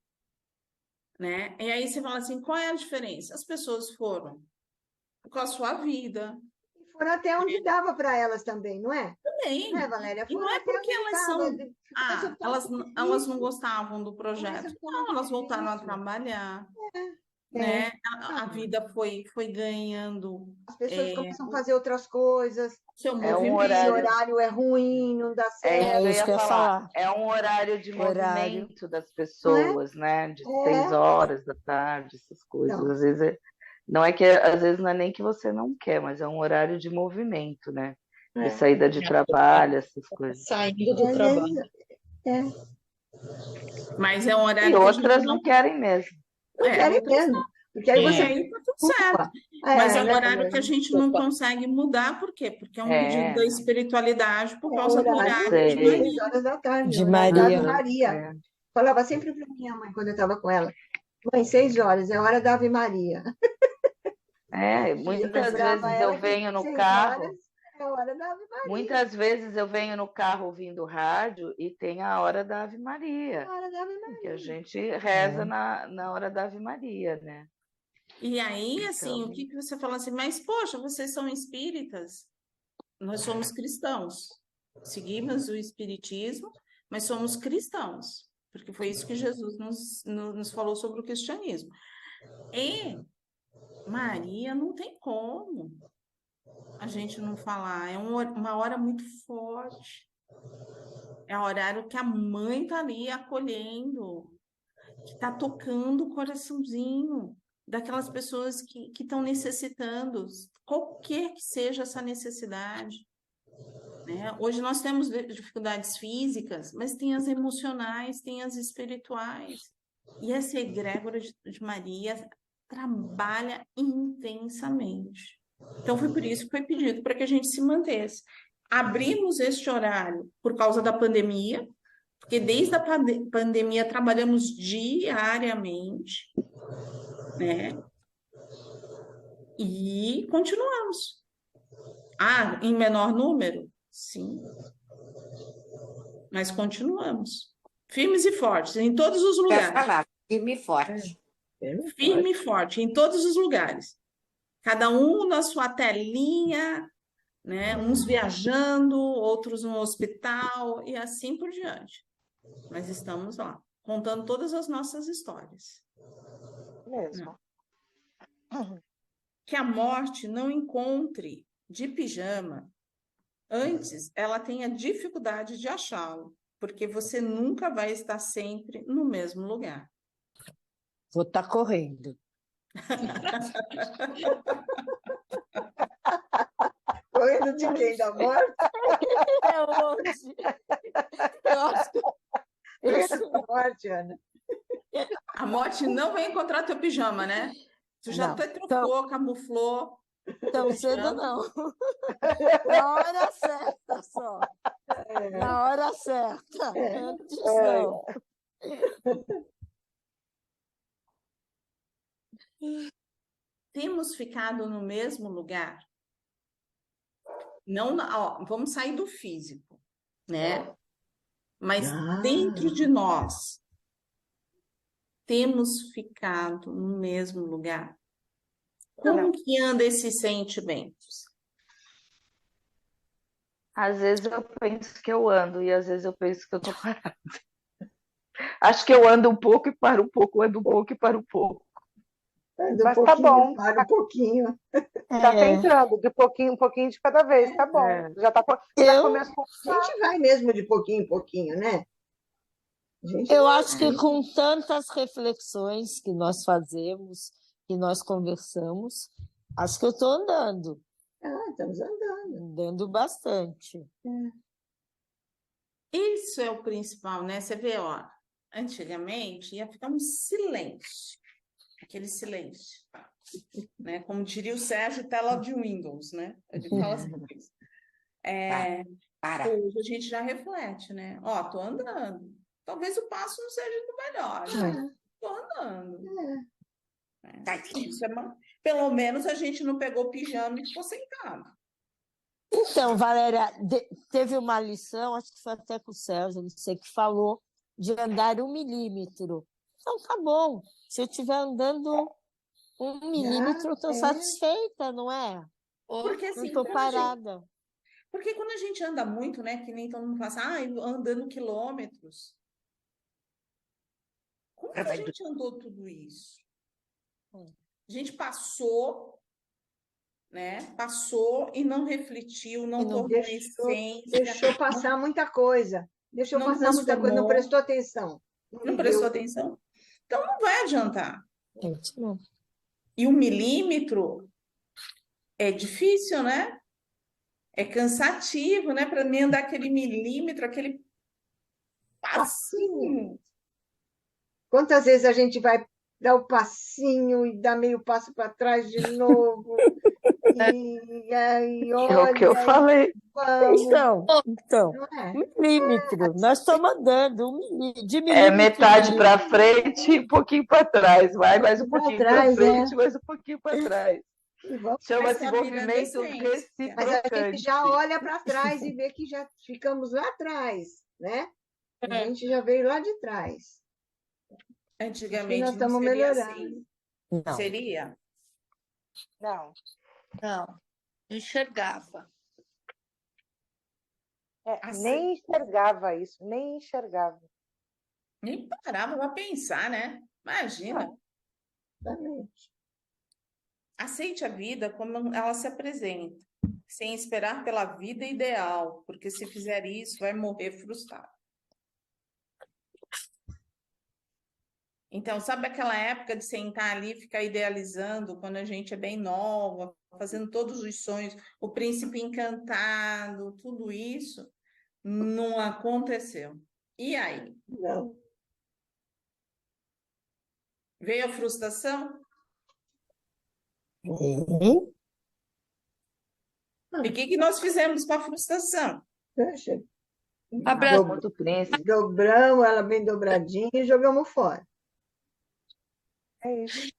né? E aí você fala assim, qual é a diferença? As pessoas foram com a sua vida E foram até onde dava para elas também, não é? também. Não é, Valéria? E não Foram é até porque onde elas dava. são, Começou a ficar elas muito não difícil. gostavam do Começa a projeto. ficar Não, muito elas voltaram a difícil. trabalhar, É. né? A vida foi ganhando As pessoas começam a fazer outras coisas. seu É um movimento. Esse horário. horário é ruim, não dá É certo. isso que eu ia falar. É um horário de Horário. movimento das pessoas, né? De 6 horas da tarde, essas coisas. Não. Às vezes não é que às vezes não é nem que você não quer, mas é um horário de movimento, né? De saída de trabalho, essas coisas. Saindo do Às trabalho. vezes, Mas é um horário E que a outras gente não querem mesmo. não querem outras mesmo. Porque aí E você aí tá tudo certo. Mas é um né, horário que a gente não Opa. consegue mudar, por quê? Porque é um pedido da espiritualidade por é causa do horário horário de Sei. Maria. 6 horas da tarde, De o horário da Ave Maria. Maria. É. Falava sempre para minha mãe quando eu estava com ela: mãe, 6 horas, é hora da Ave Maria. É, E eu muitas lembrava vezes ela eu que venho no 6 carro. horas é a hora da Ave Maria. Muitas vezes eu venho no carro ouvindo rádio e tem a hora da Ave É Maria, a hora da Ave que a Maria. gente reza na hora da Ave Maria, né? E aí, assim, Então, o que você fala assim, mas poxa, vocês são espíritas? Nós somos cristãos. Seguimos o espiritismo, mas somos cristãos, porque foi isso que Jesus nos falou sobre o cristianismo. E Maria não tem como a gente não falar, é uma hora muito forte. É o horário que a mãe tá ali acolhendo, que tá tocando o coraçãozinho daquelas pessoas que estão necessitando, qualquer que seja essa necessidade, né? Hoje nós temos dificuldades físicas, mas tem as emocionais, tem as espirituais. E essa egrégora de Maria trabalha intensamente. Então, foi por isso que foi pedido para que a gente se mantesse. Abrimos este horário por causa da pandemia, porque desde a pandemia trabalhamos diariamente, né? E continuamos. Ah, em menor número? Sim. Mas continuamos. Firmes e fortes, em todos os Quer lugares. falar, firme e forte. Firme e forte, em todos os lugares. Cada um na sua telinha, né? Uns viajando, outros no hospital e assim por diante. Mas estamos lá, contando todas as nossas histórias. Mesmo. Que a morte não encontre de pijama, antes ela tenha dificuldade de achá-lo, porque você nunca vai estar sempre no mesmo lugar. Vou estar correndo. Correndo de quem? Da morte? É hoje. Eu acho que Correndo da morte, Ana. A morte não vai encontrar teu pijama, né? Tu já Não. até trocou, camuflou. tão cedo, não. Na hora certa só. Na hora certa. Antes não. temos ficado no mesmo lugar? Não, ó, vamos sair do físico, né? Mas dentro de nós, temos ficado no mesmo lugar? Como que anda esses sentimentos? Às vezes eu penso que eu ando e às vezes eu penso que eu tô parada. Acho que eu ando um pouco e paro um pouco, ando um pouco e paro um pouco. Anda um Mas tá pouquinho, bom. para um pouquinho. Tá tentando, de pouquinho, um pouquinho de cada vez, tá bom. Já Eu, começou. A gente vai mesmo de pouquinho em pouquinho, né? A gente eu vai. acho que com tantas reflexões que nós fazemos, que nós conversamos, acho que eu estou andando, Estamos andando. andando bastante. Isso é o principal, né? Você vê, ó, antigamente ia ficar um silêncio, aquele silêncio, né? Como diria o Sérgio, tela de Windows, né? Ele fala assim, hoje a gente já reflete, né? Ó, tô andando. Talvez o passo não seja do melhor, mas tô andando. Isso pelo menos a gente não pegou o pijama e ficou sentado. Então, Valéria, teve uma lição, acho que foi até com o Sérgio, não sei, que falou de andar 1 milímetro. Então, tá bom. Se eu estiver andando 1 milímetro, eu estou satisfeita, não é? Porque Não assim, estou parada. porque quando a gente anda muito, né? Que nem todo mundo fala assim, andando quilômetros. Como que a gente andou tudo isso? A gente passou, né? Passou e não refletiu, não tornou essência. Deixou passar muita coisa. Deixou Não passar muita coisa, não transformou. prestou atenção. Não prestou atenção. Então não vai adiantar. Gente, não. E 1 milímetro é difícil, né? É cansativo, né? Para mim andar aquele milímetro, aquele passinho. Quantas vezes a gente vai dar o passinho e dar meio passo para trás de novo? E aí, olha, É o que eu falei. vamos. Então, Não é? 1 milímetro. Nós estamos andando de milímetro. É metade para frente e um pouquinho para trás. Vai mais um pouquinho para frente, mais um pouquinho para trás. Chama-se movimento reciprocante. Mas a gente já olha para trás e vê que já ficamos lá atrás, né? A gente já veio lá de trás. Antigamente nós estamos não seria melhorando. assim. Não. Seria? Não. Não, enxergava. Nem enxergava isso, nem enxergava. Nem parava para pensar, né? Imagina. Exatamente. Aceite a vida como ela se apresenta, sem esperar pela vida ideal, porque se fizer isso, vai morrer frustrado. Então, sabe aquela época de sentar ali e ficar idealizando quando a gente é bem nova, fazendo todos os sonhos, o príncipe encantado, tudo isso não aconteceu. E aí? Não. Veio a frustração? E o que nós fizemos com a frustração? Poxa, Abraço do príncipe. dobramos ela bem dobradinha e jogamos fora. É isso.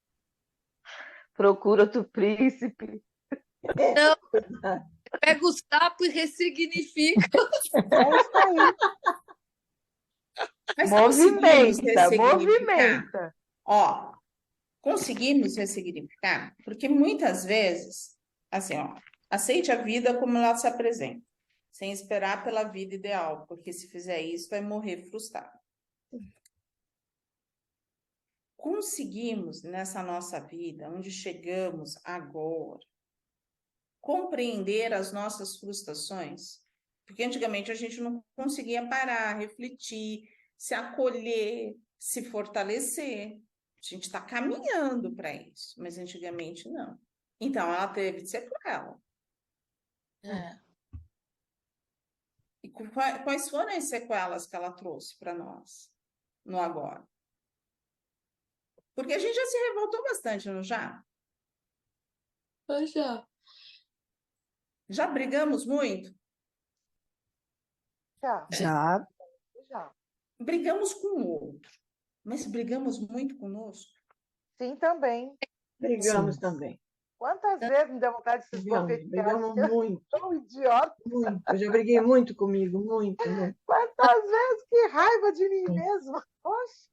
Procura outro príncipe. Não, pega o sapo e ressignifica. É isso aí. Mas Movimenta. Ó, conseguimos ressignificar? Porque muitas vezes, assim, ó, aceite a vida como ela se apresenta, sem esperar pela vida ideal, porque se fizer isso, vai morrer frustrado. Conseguimos, nessa nossa vida, onde chegamos agora, compreender as nossas frustrações? Porque antigamente a gente não conseguia parar, refletir, se acolher, se fortalecer. A gente está caminhando para isso, mas antigamente não. Então, ela teve sequela. E quais foram as sequelas que ela trouxe para nós, no agora? Porque a gente já se revoltou bastante, não já? Já. Já brigamos muito? Já. Brigamos com o outro, mas brigamos muito conosco? Sim, também. Brigamos também. Quantas vezes me deu vontade de se esbofetear? Brigamos muito, Tão idiota. muito. Eu já briguei muito comigo, muito, muito. Quantas vezes? Que raiva de mim mesma. Poxa.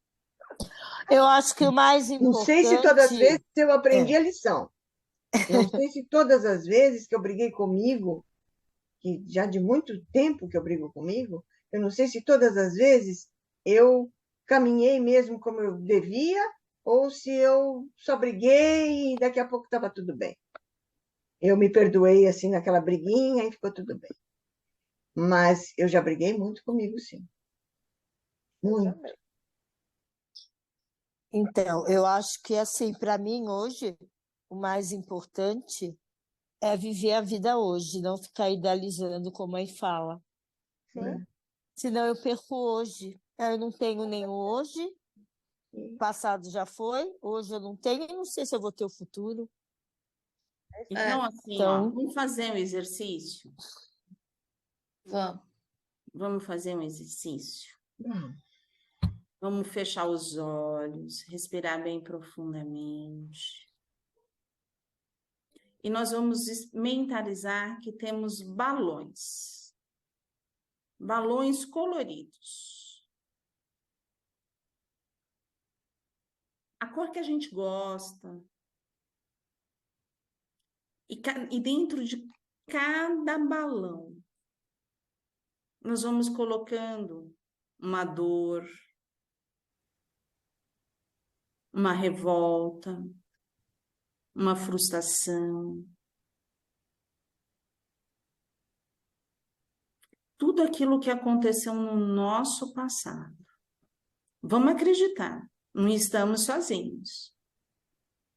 Eu acho que o mais Não sei se todas as importante. vezes eu aprendi a lição. Não sei se todas as vezes que eu briguei comigo, que já de muito tempo que eu brigo comigo, eu não sei se todas as vezes eu caminhei mesmo como eu devia, ou se eu só briguei e daqui a pouco estava tudo bem. Eu me perdoei assim naquela briguinha e ficou tudo bem. Mas eu já briguei muito comigo, sim. Muito. Também. Então, eu acho que, assim, para mim, hoje, o mais importante é viver a vida hoje, não ficar idealizando como aí fala. Sim. Senão eu perco hoje. Eu não tenho nem o hoje, o passado já foi, hoje eu não tenho e não sei se eu vou ter o futuro. Então, assim, Então- vamos fazer um exercício? Vamos. Vamos fazer um exercício? Vamos fechar os olhos, respirar bem profundamente. E nós vamos mentalizar que temos balões. Balões coloridos. A cor que a gente gosta. E dentro de cada balão, nós vamos colocando uma dor, uma revolta, uma frustração. Tudo aquilo que aconteceu no nosso passado. Vamos acreditar, não estamos sozinhos.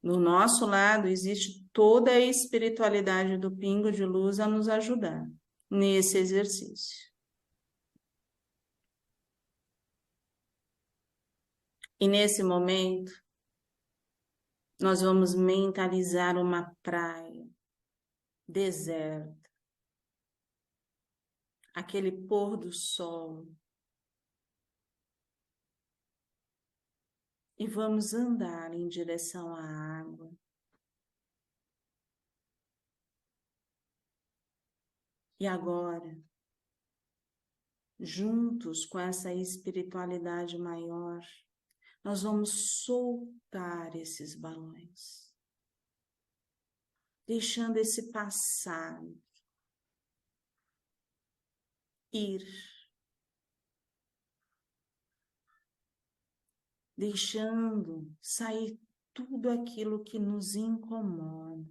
No nosso lado existe toda a espiritualidade do Pingo de Luz a nos ajudar nesse exercício. E nesse momento, nós vamos mentalizar uma praia deserta, aquele pôr do sol. E vamos andar em direção à água. E agora, juntos com essa espiritualidade maior, nós vamos soltar esses balões, deixando esse passado ir, deixando sair tudo aquilo que nos incomoda.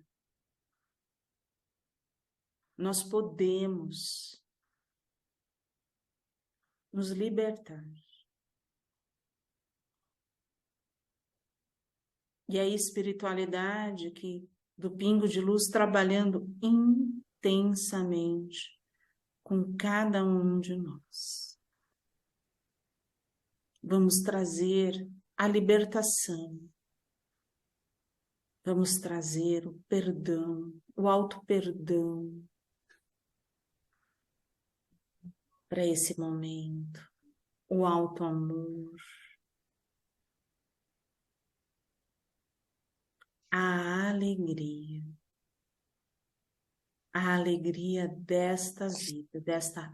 Nós podemos nos libertar. E a espiritualidade do Pingo de Luz trabalhando intensamente com cada um de nós. Vamos trazer a libertação. Vamos trazer o perdão, o auto-perdão para esse momento, o auto-amor, a alegria desta vida, desta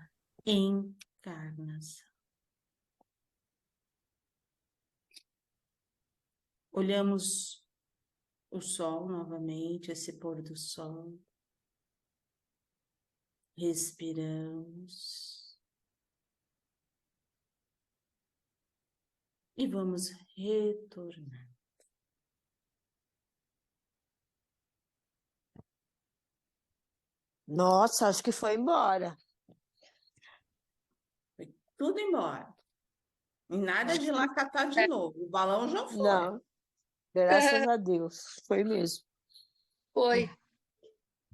encarnação. Olhamos o sol novamente, esse pôr do sol. Respiramos. E vamos retornar. Nossa, acho que foi embora. Foi tudo embora. E nada de lá catar de novo. O balão já foi. Não, graças a Deus, foi mesmo. Foi.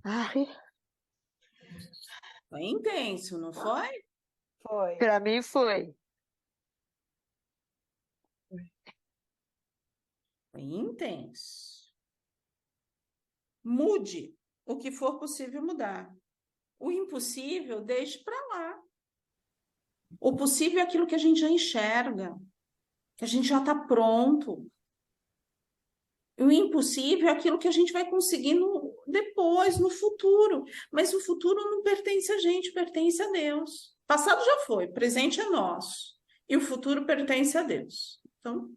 Ai, Foi intenso, não foi? Foi. para mim foi. Foi intenso. Mude o que for possível mudar. O impossível, deixe para lá. O possível é aquilo que a gente já enxerga, que a gente já está pronto. O impossível é aquilo que a gente vai conseguir depois, no futuro. Mas o futuro não pertence a gente, pertence a Deus. Passado já foi, presente é nosso. E o futuro pertence a Deus. Então,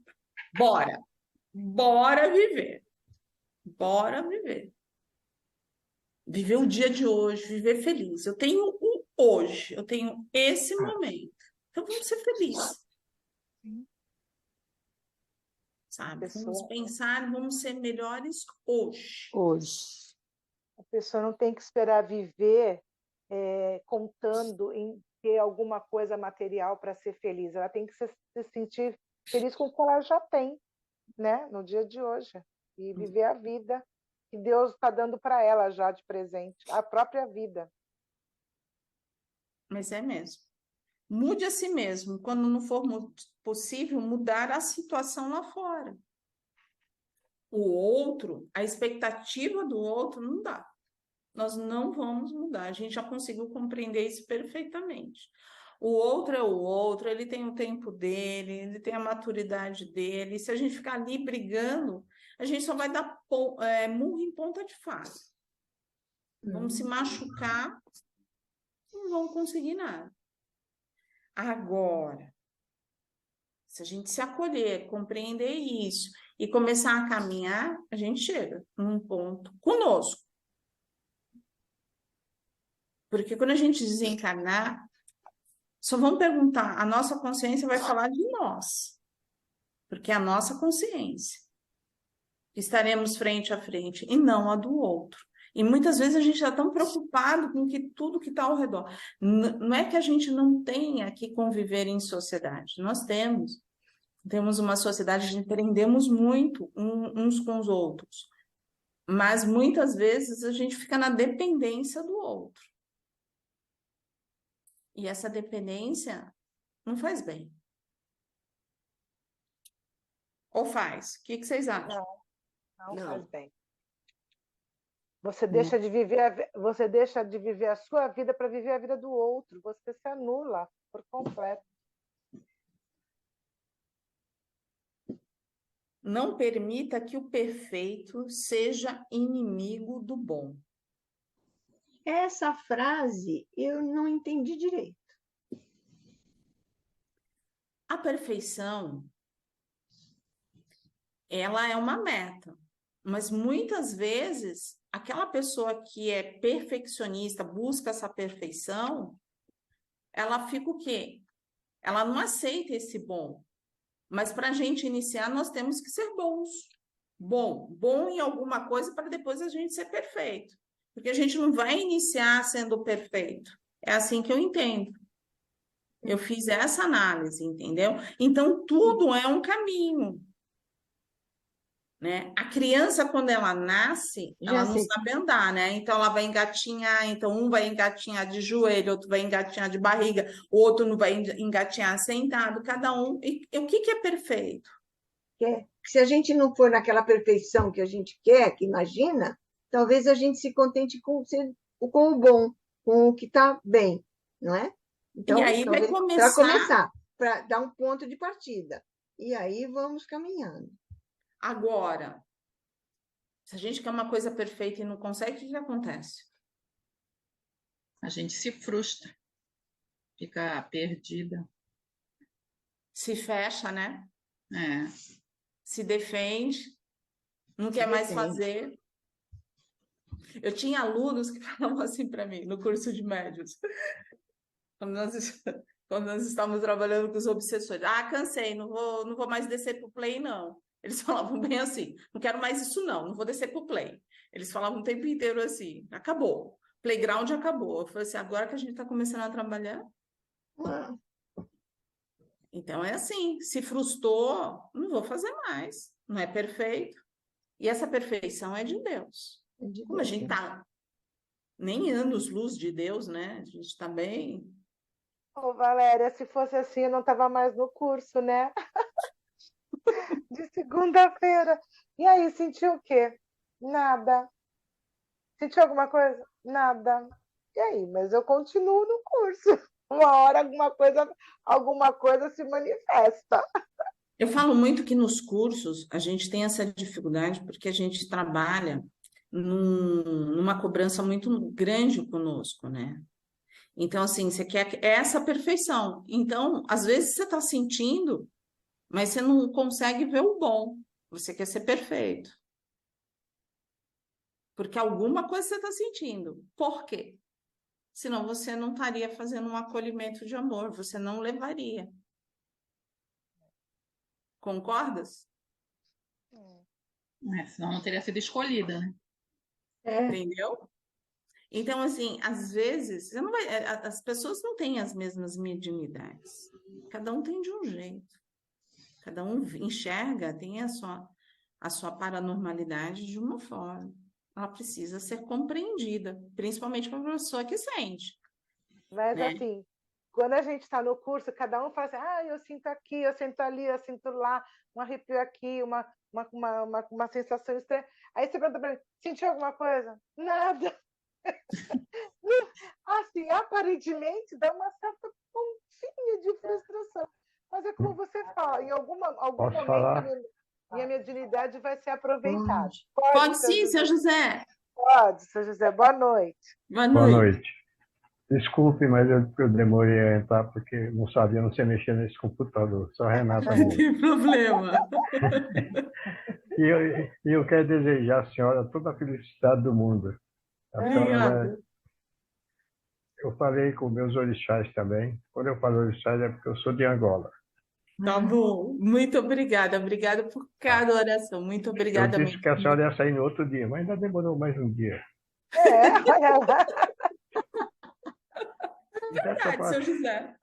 bora. Bora viver. Bora viver. Viver o dia de hoje, viver feliz. Eu tenho o hoje, eu tenho esse momento. Então, vamos ser felizes. Sabe? Vamos pensar, vamos ser melhores hoje. Hoje. A pessoa não tem que esperar viver contando em ter alguma coisa material para ser feliz. Ela tem que se sentir feliz com o que ela já tem, né? No dia de hoje. E viver a vida que Deus está dando para ela já de presente. A própria vida. Mas é mesmo. Mude a si mesmo. Quando não for possível, mudar a situação lá fora. O outro, a expectativa do outro não dá. Nós não vamos mudar. A gente já conseguiu compreender isso perfeitamente. O outro é o outro, ele tem o tempo dele, ele tem a maturidade dele. Se a gente ficar ali brigando, a gente só vai dar murro em ponta de faca. Vamos se machucar e não vamos conseguir nada. Agora, se a gente se acolher, compreender isso e começar a caminhar, a gente chega num ponto conosco. Porque quando a gente desencarnar, só vão perguntar, a nossa consciência vai falar de nós. Porque é a nossa consciência. Estaremos frente a frente e não a do outro. E muitas vezes a gente está tão preocupado com tudo que está ao redor. Não é que a gente não tenha que conviver em sociedade. Nós temos. Temos uma sociedade que aprendemos muito uns com os outros. Mas muitas vezes a gente fica na dependência do outro. E essa dependência não faz bem. Ou faz? O que vocês acham? Não faz bem. Você deixa de viver a sua vida para viver a vida do outro. Você se anula por completo. Não permita que o perfeito seja inimigo do bom. Essa frase eu não entendi direito. A perfeição, ela é uma meta, mas muitas vezes aquela pessoa que é perfeccionista, busca essa perfeição, ela fica o quê? Ela não aceita esse bom. Mas para a gente iniciar, nós temos que ser bons. Bom em alguma coisa para depois a gente ser perfeito. Porque a gente não vai iniciar sendo perfeito. É assim que eu entendo. Eu fiz essa análise, entendeu? Então, tudo é um caminho. Né? A criança, quando ela nasce, ela não sabe andar, né? Então, ela vai engatinhar. Então, um vai engatinhar de joelho, outro vai engatinhar de barriga, o outro não vai engatinhar sentado, cada um. E o que é perfeito? Se a gente não for naquela perfeição que a gente quer, que imagina, talvez a gente se contente com o bom, com o que está bem, não é? Então, e aí vai para começar, para dar um ponto de partida. E aí vamos caminhando. Agora, se a gente quer uma coisa perfeita e não consegue, o que acontece? A gente se frustra, fica perdida. Se fecha, né? É. Se defende, não quer mais fazer. Eu tinha alunos que falavam assim para mim, no curso de médios, quando nós estávamos trabalhando com os obsessores. Ah, cansei, não vou mais descer para o play, não. Eles falavam bem assim, não quero mais isso não vou descer para o play. Eles falavam o tempo inteiro assim, acabou, playground acabou. Eu falei assim, agora que a gente está começando a trabalhar. Então é assim, se frustrou, não vou fazer mais, não é perfeito. E essa perfeição é de Deus. Como a gente está nem anos-luz de Deus, né? A gente está bem... Ô, Valéria, se fosse assim, eu não estava mais no curso, né? De segunda-feira. E aí, sentiu o quê? Nada. Sentiu alguma coisa? Nada. E aí? Mas eu continuo no curso. Uma hora alguma coisa se manifesta. Eu falo muito que nos cursos a gente tem essa dificuldade porque a gente trabalha numa cobrança muito grande conosco, né? Então, assim, você quer essa perfeição. Então, às vezes você está sentindo, mas você não consegue ver o bom. Você quer ser perfeito. Porque alguma coisa você está sentindo. Por quê? Senão você não estaria fazendo um acolhimento de amor, você não levaria. Concordas? Senão não teria sido escolhida, né? Entendeu? Então, assim, às vezes, você não vai, as pessoas não têm as mesmas mediunidades. Cada um tem de um jeito. Cada um enxerga, tem a sua paranormalidade de uma forma. Ela precisa ser compreendida, principalmente para a pessoa que sente, Mas, né? assim, quando a gente está no curso, cada um fala assim, eu sinto aqui, eu sinto ali, eu sinto lá, um arrepio aqui, uma sensação estranha. Aí você pergunta para mim, sentiu alguma coisa? Nada. Assim, aparentemente, dá uma certa pontinha de frustração. Mas é como você fala, em algum Posso momento falar? minha mediunidade vai ser aproveitada. Pode seu sim, seu José. Pode, seu José. Boa noite. Boa Boa noite. noite. Desculpe, mas eu demorei a entrar porque não sabia, não sei mexer nesse computador. Só a Renata Não mesmo. tem problema. E eu quero desejar à senhora toda a felicidade do mundo. A senhora Obrigada. eu falei com meus orixás também. Quando eu falo orixás é porque eu sou de Angola. Tá bom. Muito obrigada. Obrigada por cada oração. Muito Eu obrigada disse mesmo. que a senhora ia sair no outro dia, mas ainda demorou mais um dia. Olha lá. E Verdade, seu José.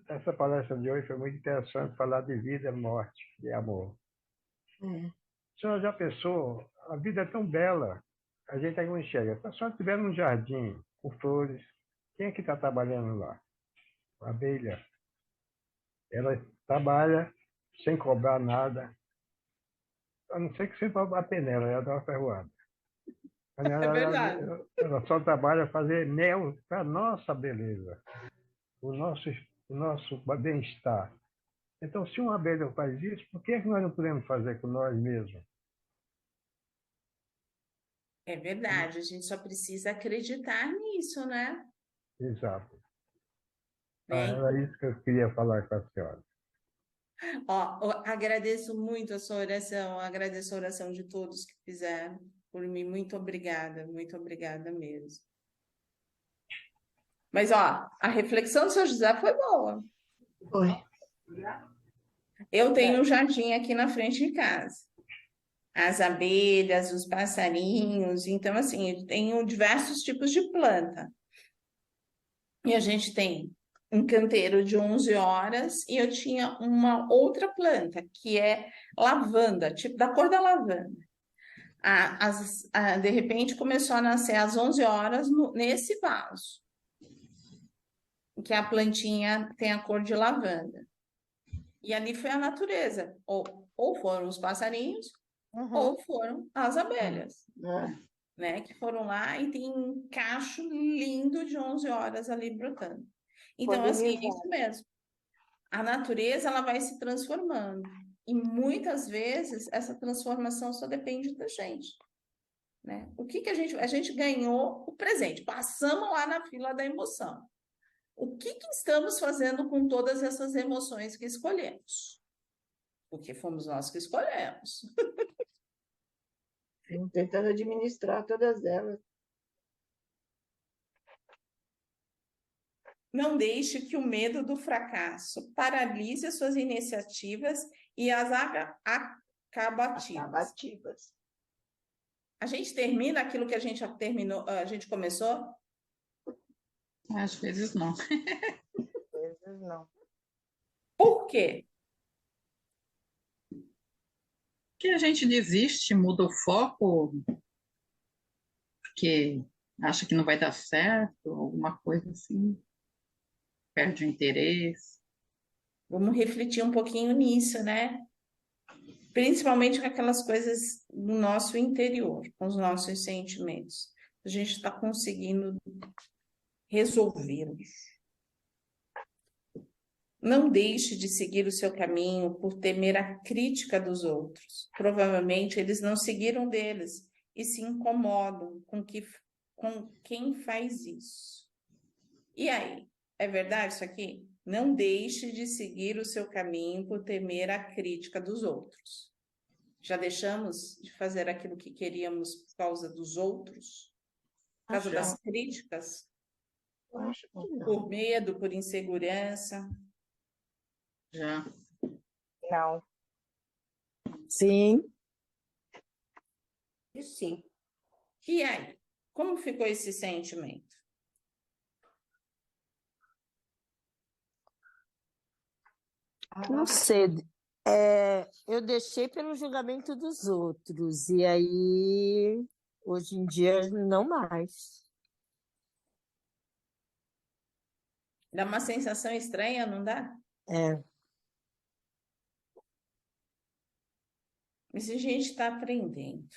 essa palestra de hoje foi muito interessante, falar de vida, morte e amor. A senhora já pensou? A vida é tão bela, a gente ainda não enxerga. Se a senhora estiver num jardim com flores, quem é que está trabalhando lá? A abelha. Ela trabalha sem cobrar nada, a não ser que você vá bater nela, ela dá uma ferroada. Mas É verdade. ela só trabalha fazer mel para a nossa beleza, o nosso bem-estar. Então, se uma abelha faz isso, por que nós não podemos fazer com nós mesmos? É verdade. A gente só precisa acreditar nisso, né? Exato. Né? Era isso que eu queria falar com a senhora. Ó, agradeço muito a sua oração, agradeço a oração de todos que fizeram por mim. Muito obrigada mesmo. Mas, ó, a reflexão do seu José foi boa. Foi. Eu tenho um jardim aqui na frente de casa. As abelhas, os passarinhos. Então, assim, eu tenho diversos tipos de planta. E a gente tem um canteiro de 11 horas e eu tinha uma outra planta, que é lavanda, tipo da cor da lavanda. De repente começou a nascer às 11 horas nesse vaso, que a plantinha tem a cor de lavanda. E ali foi a natureza, ou foram os passarinhos, ou foram as abelhas, né? Que foram lá e tem um cacho lindo de 11 horas ali brotando. Então, assim, é isso mesmo. A natureza, ela vai se transformando. E muitas vezes essa transformação só depende da gente, né? O que a gente ganhou o presente, passamos lá na fila da emoção. O que estamos fazendo com todas essas emoções que escolhemos? Porque fomos nós que escolhemos. Tentando administrar todas elas. Não deixe que o medo do fracasso paralise as suas iniciativas e as acabativas. A gente termina aquilo que a gente terminou, a gente começou? Às vezes não. Às vezes não. Por quê? Que a gente desiste, muda o foco, porque acha que não vai dar certo, alguma coisa assim, perde o interesse. Vamos refletir um pouquinho nisso, né? Principalmente com aquelas coisas do nosso interior, com os nossos sentimentos. A gente está conseguindo resolvê-los. Não deixe de seguir o seu caminho por temer a crítica dos outros. Provavelmente eles não seguiram deles e se incomodam com quem faz isso. E aí, é verdade isso aqui? Não deixe de seguir o seu caminho por temer a crítica dos outros. Já deixamos de fazer aquilo que queríamos por causa dos outros? Por causa das críticas? Acho que não. Por medo, por insegurança? Já. Não. Sim. Sim. E aí? Como ficou esse sentimento? Não sei. Eu deixei pelo julgamento dos outros. E aí, hoje em dia, não mais. Dá uma sensação estranha, não dá? É. Mas a gente está aprendendo.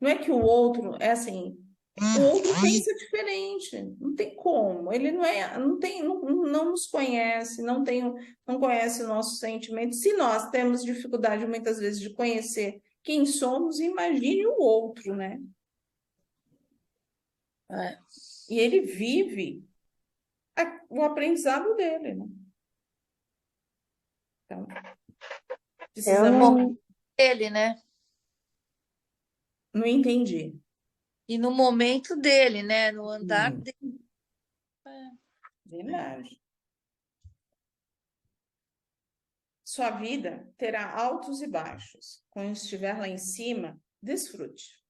Não é que o outro é assim, o outro pensa diferente, não tem como. Ele não nos conhece, não conhece o nosso sentimento. Se nós temos dificuldade muitas vezes de conhecer quem somos, imagine o outro, né? E ele vive o aprendizado dele, né? Então, precisamos. Ele, né? Não entendi. E no momento dele, né? No andar dele. Verdade. Sua vida terá altos e baixos. Quando estiver lá em cima, desfrute.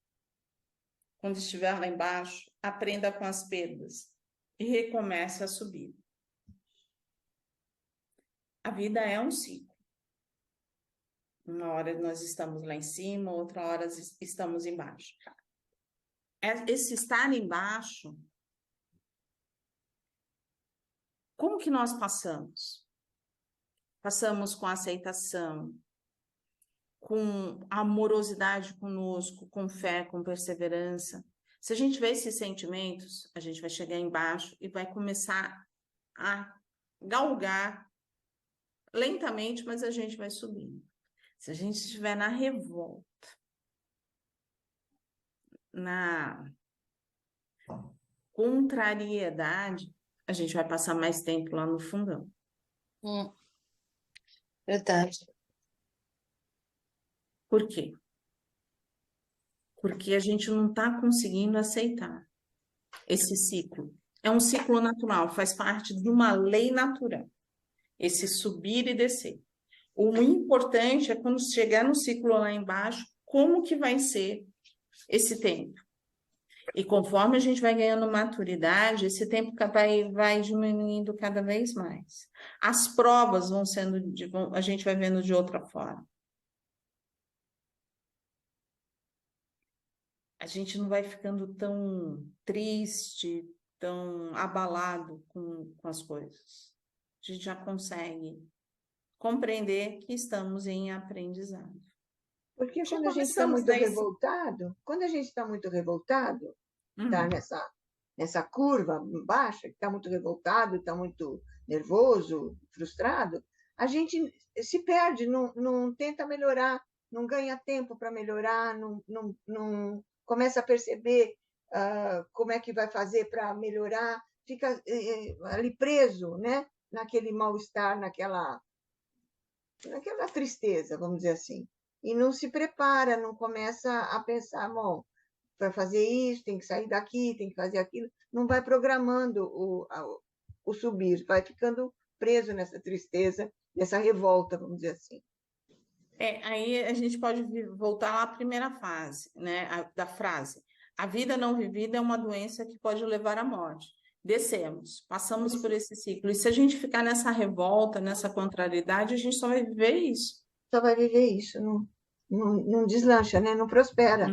Quando estiver lá embaixo, aprenda com as perdas e recomece a subir. A vida é um ciclo. Uma hora nós estamos lá em cima, outra hora estamos embaixo. Esse estar embaixo, como que nós passamos? Passamos com aceitação, com amorosidade conosco, com fé, com perseverança. Se a gente vê esses sentimentos, a gente vai chegar embaixo e vai começar a galgar lentamente, mas a gente vai subindo. Se a gente estiver na revolta, na contrariedade, a gente vai passar mais tempo lá no fundão. Verdade. Por quê? Porque a gente não está conseguindo aceitar esse ciclo. É um ciclo natural, faz parte de uma lei natural. Esse subir e descer. O importante é quando chegar no ciclo lá embaixo, como que vai ser esse tempo? E conforme a gente vai ganhando maturidade, esse tempo vai diminuindo cada vez mais. As provas a gente vai vendo de outra forma. A gente não vai ficando tão triste, tão abalado com as coisas. A gente já consegue compreender que estamos em aprendizado. Porque quando a gente está muito revoltado, está nessa curva baixa, está muito revoltado, está muito nervoso, frustrado, a gente se perde, não tenta melhorar, não ganha tempo para melhorar, não começa a perceber como é que vai fazer para melhorar, fica ali preso, né? Naquele mal-estar, naquela tristeza, vamos dizer assim. E não se prepara, não começa a pensar, bom, vai fazer isso, tem que sair daqui, tem que fazer aquilo. Não vai programando o subir, vai ficando preso nessa tristeza, nessa revolta, vamos dizer assim. Aí a gente pode voltar lá à primeira fase, né, da frase. A vida não vivida é uma doença que pode levar à morte. Descemos, passamos por esse ciclo. E se a gente ficar nessa revolta, nessa contrariedade, a gente só vai viver isso. Só vai viver isso, não deslancha, né? Não prospera.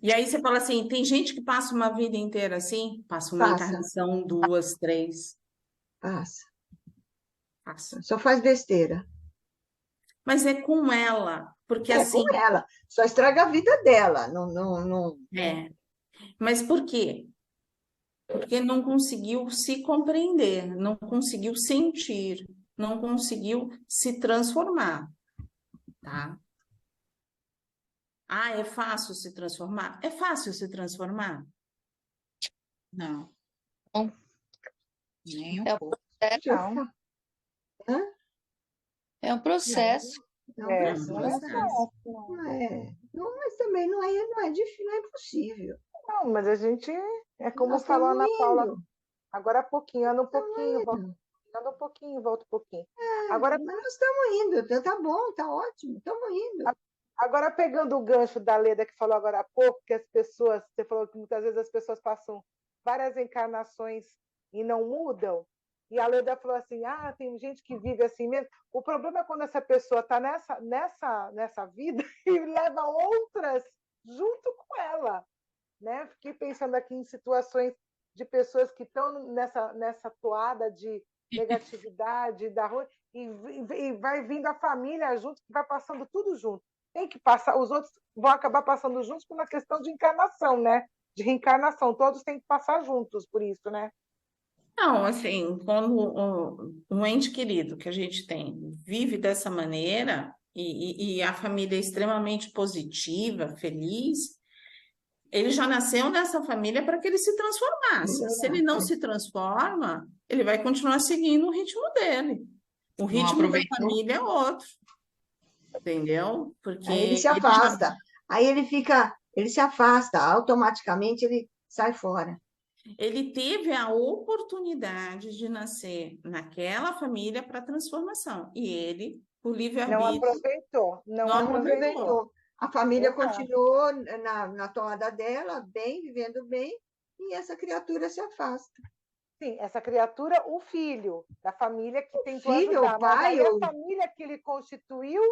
E aí você fala assim, tem gente que passa uma vida inteira assim? Passa uma encarnação, 2, 3. Passa. Passa. Só faz besteira. Mas é com ela, porque assim... com ela, só estraga a vida dela. Não. Mas por quê? Porque não conseguiu se compreender, não conseguiu sentir, não conseguiu se transformar, tá? Ah, é fácil se transformar? É fácil se transformar? Não, Bom, nem um É um pouco. processo. Não, Hã? É um processo. É um é, É um não é processo. processo. fácil, não. Não é. Não, mas também não é difícil, não é impossível. Não, mas a gente, é como Nós falou a estamos Ana Paula indo. agora há pouquinho, anda um pouquinho, volta, Indo. anda um pouquinho, volta um pouquinho. Agora, Mas nós estamos indo. Então tá bom, tá ótimo. Estamos indo. agora pegando o gancho da Leda que falou agora há pouco, que as pessoas, você falou que muitas vezes as pessoas passam várias encarnações e não mudam. E a Leda falou assim: ah, tem gente que vive assim mesmo. O problema é quando essa pessoa está nessa vida e leva outras junto com ela. Né? Fiquei pensando aqui em situações de pessoas que estão nessa toada de negatividade da rua e vai vindo a família junto, que vai passando tudo junto. Tem que passar, os outros vão acabar passando juntos por uma questão de encarnação, né? De reencarnação, todos têm que passar juntos por isso, né? Não, assim, quando um ente querido que a gente tem vive dessa maneira e a família é extremamente positiva, feliz, ele já nasceu nessa família para que ele se transformasse. Se ele não se transforma, ele vai continuar seguindo o ritmo dele. O Não ritmo da aproveitou. família é outro, entendeu? Porque Aí ele se ele já afasta. Aí ele se afasta, automaticamente ele sai fora. ele teve a oportunidade de nascer naquela família para transformação. E ele, por Não livre-arbítrio, aproveitou, não não Não aproveitou. aproveitou. A família Exato. continuou na toada dela, bem, vivendo bem, e essa criatura se afasta. Sim, essa criatura, o filho da família que tentou filho, ajudar, o mas pai, aí a família que ele constituiu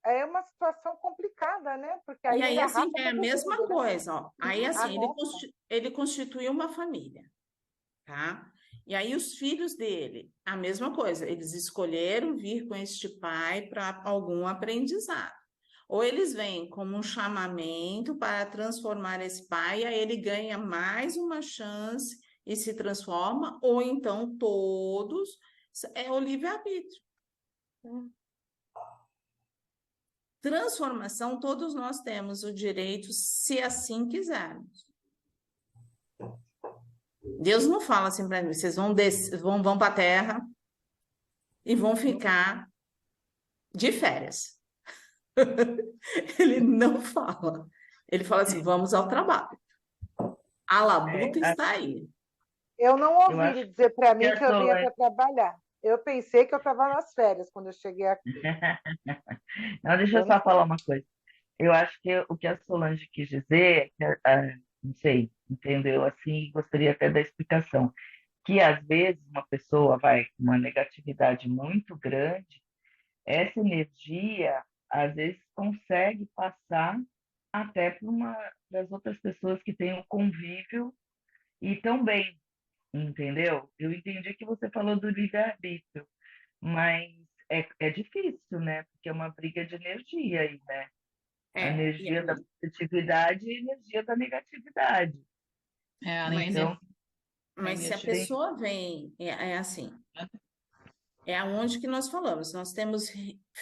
é uma situação complicada, né? Porque E aí aí, ele assim, arrasta é a todo mesma mundo, né? coisa, ó. Aí, assim, Arrasta. ele constituiu uma família, tá? E aí, os filhos dele, a mesma coisa, eles escolheram vir com este pai para algum aprendizado. Ou eles vêm como um chamamento para transformar esse pai, e aí ele ganha mais uma chance e se transforma, ou então todos, é o livre-arbítrio. Transformação, todos nós temos o direito, se assim quisermos. Deus não fala assim para mim, vocês vão para a terra e vão ficar de férias. Ele não fala. Ele fala assim, vamos ao trabalho. A labuta está aí. Eu não Eu ouvi acho ele dizer para mim que que eu vinha para trabalhar. Eu pensei que eu estava nas férias quando eu cheguei aqui. Não, deixa eu só falar uma coisa. Eu acho que o que a Solange quis dizer, é que, não sei, entendeu assim, gostaria até da explicação, que às vezes uma pessoa vai com uma negatividade muito grande, essa energia às vezes consegue passar até para as outras pessoas que têm um convívio e também, entendeu? Eu entendi que você falou do livre-arbítrio, mas é difícil, né? Porque é uma briga de energia aí, né? A energia da positividade e a energia da negatividade. Então, Mas se a energia pessoa vem, é assim, é aonde que nós falamos, nós temos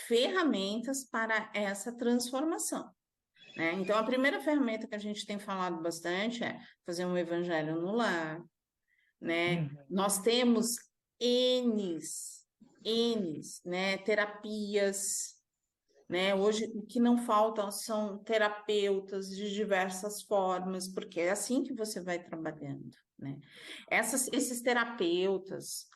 ferramentas para essa transformação, né? Então, a primeira ferramenta que a gente tem falado bastante é fazer um evangelho no lar, né? Nós temos N's, né? Terapias, né? Hoje, o que não faltam são terapeutas de diversas formas, porque é assim que você vai trabalhando, né? Esses terapeutas,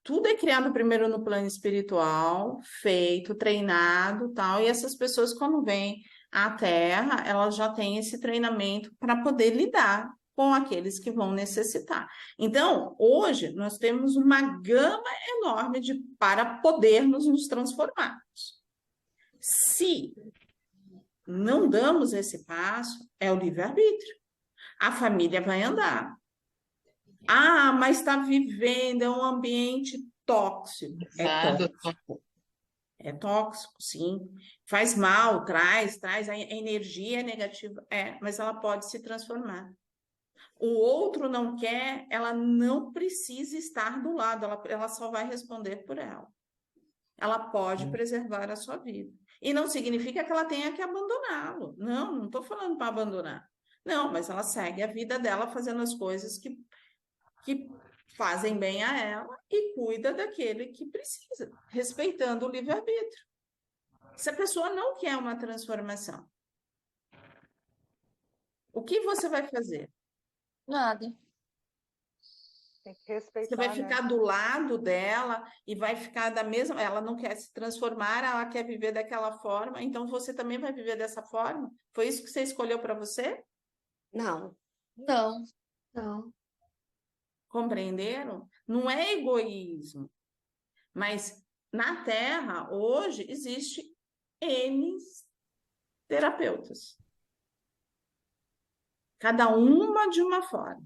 tudo é criado primeiro no plano espiritual, feito, treinado, tal, e essas pessoas, quando vêm à Terra, elas já têm esse treinamento para poder lidar com aqueles que vão necessitar. Então, hoje, nós temos uma gama enorme para podermos nos transformarmos. Se não damos esse passo, é o livre-arbítrio. A família vai andar. Ah, mas está vivendo, é um ambiente tóxico. É tóxico, sim. Faz mal, traz a energia negativa, mas ela pode se transformar. o outro não quer, ela não precisa estar do lado, ela só vai responder por ela. Ela pode preservar a sua vida. E não significa que ela tenha que abandoná-lo. Não estou falando para abandonar. Não, mas ela segue a vida dela fazendo as coisas que fazem bem a ela e cuida daquele que precisa, respeitando o livre-arbítrio. Se a pessoa não quer uma transformação, o que você vai fazer? Nada. Tem que respeitar, Você vai ficar do lado dela e vai ficar da mesma. Ela não quer se transformar, ela quer viver daquela forma, então você também vai viver dessa forma? Foi isso que você escolheu para você? Não, Não. não. Compreenderam? Não é egoísmo, mas na Terra, hoje, existe N terapeutas. Cada uma de uma forma,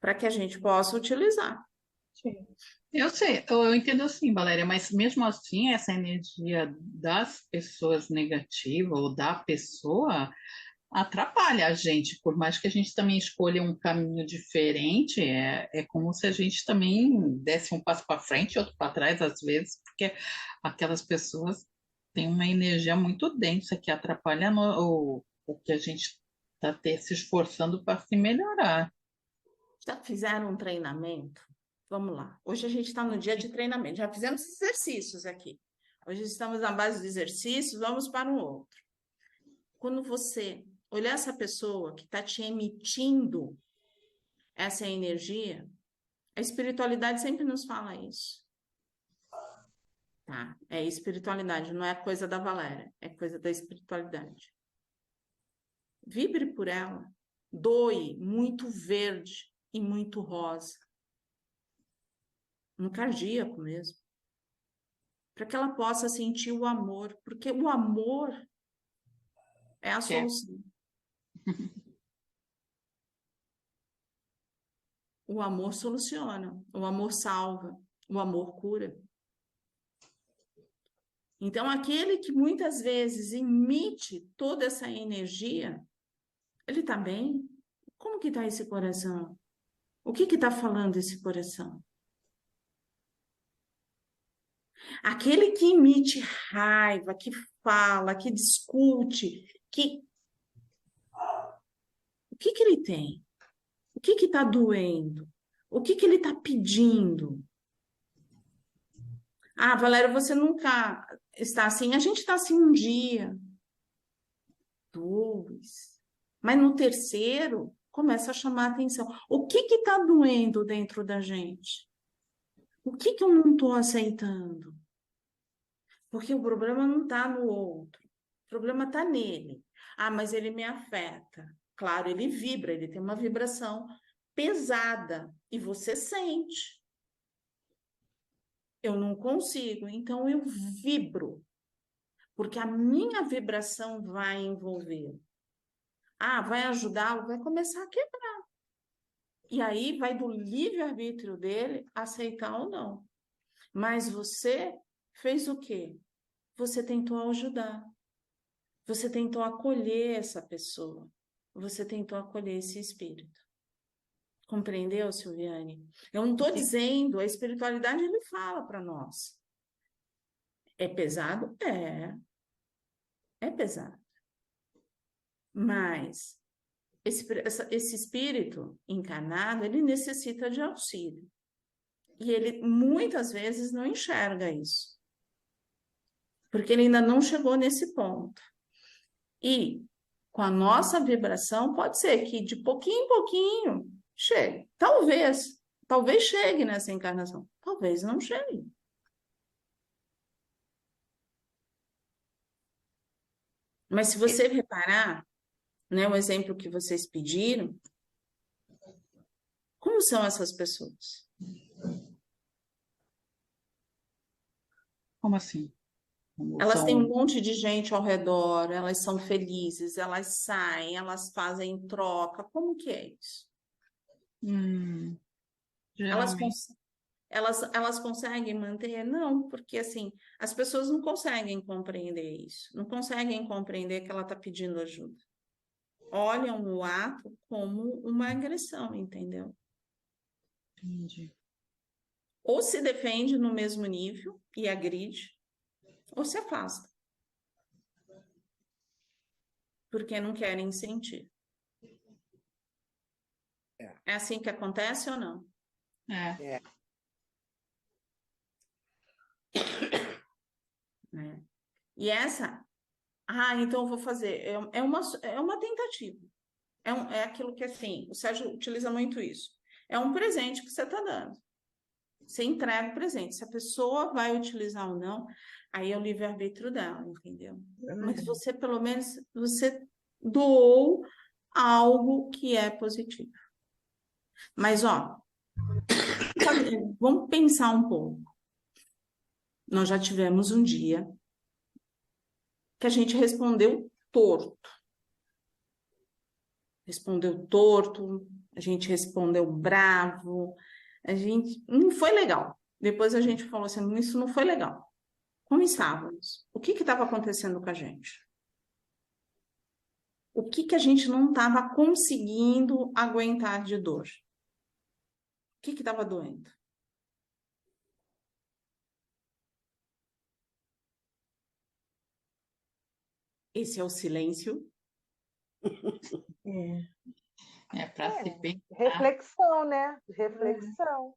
para que a gente possa utilizar. Sim. Eu sei, eu entendo assim, Valéria, mas mesmo assim, essa energia das pessoas negativa ou da pessoa atrapalha a gente, por mais que a gente também escolha um caminho diferente, é como se a gente também desse um passo para frente e outro para trás, às vezes, porque aquelas pessoas têm uma energia muito densa que atrapalha o que a gente está se esforçando para se melhorar. Já fizeram um treinamento? Vamos lá. Hoje a gente está no dia de treinamento. Já fizemos exercícios aqui. Hoje estamos na base dos exercícios, vamos para um outro. Quando você olhar essa pessoa que está te emitindo essa energia, a espiritualidade sempre nos fala isso. Tá? É espiritualidade, não é coisa da Valéria, é coisa da espiritualidade. Vibre por ela. Doe muito verde e muito rosa. No cardíaco mesmo. Para que ela possa sentir o amor, porque o amor é a solução. O amor soluciona, o amor salva, o amor cura. Então, aquele que muitas vezes emite toda essa energia, ele está bem? Como que está esse coração? O que está falando esse coração? Aquele que emite raiva, que fala, que discute, o que ele tem? O que está doendo? O que ele está pedindo? Ah, Valéria, você nunca está assim. A gente está assim um dia, dois. Mas no terceiro, começa a chamar a atenção. O que está doendo dentro da gente? O que eu não estou aceitando? Porque o problema não está no outro. O problema está nele. Ah, mas ele me afeta. Claro, ele vibra, ele tem uma vibração pesada. E você sente. Eu não consigo, então eu vibro. Porque a minha vibração vai envolver. Ah, vai ajudá-lo? Vai começar a quebrar. E aí vai do livre-arbítrio dele aceitar ou não. Mas você fez o quê? Você tentou ajudar. Você tentou acolher essa pessoa. Você tentou acolher esse espírito. Compreendeu, Silviane? Eu não estou dizendo, a espiritualidade ele fala para nós. É pesado? É pesado. Mas esse espírito encarnado, ele necessita de auxílio. E ele muitas vezes não enxerga isso. Porque ele ainda não chegou nesse ponto. E com a nossa vibração, pode ser que de pouquinho em pouquinho chegue. Talvez chegue nessa encarnação. Talvez não chegue. Mas se você reparar, né, o exemplo que vocês pediram, como são essas pessoas? Como assim? Elas têm um monte de gente ao redor, elas são felizes, elas saem, elas fazem troca. Como que é isso? Elas conseguem manter? Não, porque assim, as pessoas não conseguem compreender isso, não conseguem compreender que ela está pedindo ajuda. olham o ato como uma agressão, entendeu? Entendi. Ou se defende no mesmo nível e agride, ou se afasta, porque não querem sentir. É assim que acontece ou não? É. Né? E essa, então eu vou fazer, é uma tentativa. É aquilo que, assim, o Sérgio utiliza muito isso. É um presente que você está dando. Você entrega o presente. Se a pessoa vai utilizar ou não, aí é o livre-arbítrio dela, entendeu? Mas você, pelo menos, você doou algo que é positivo. Mas, ó, vamos pensar um pouco. Nós já tivemos um dia que a gente respondeu torto. Respondeu torto, a gente respondeu bravo, a gente não foi legal. Depois a gente falou assim, isso não foi legal. Como estávamos? O que estava acontecendo com a gente? O que a gente não estava conseguindo aguentar de dor? O que estava doendo? Esse é o silêncio. É para se pensar. Reflexão, né? Reflexão.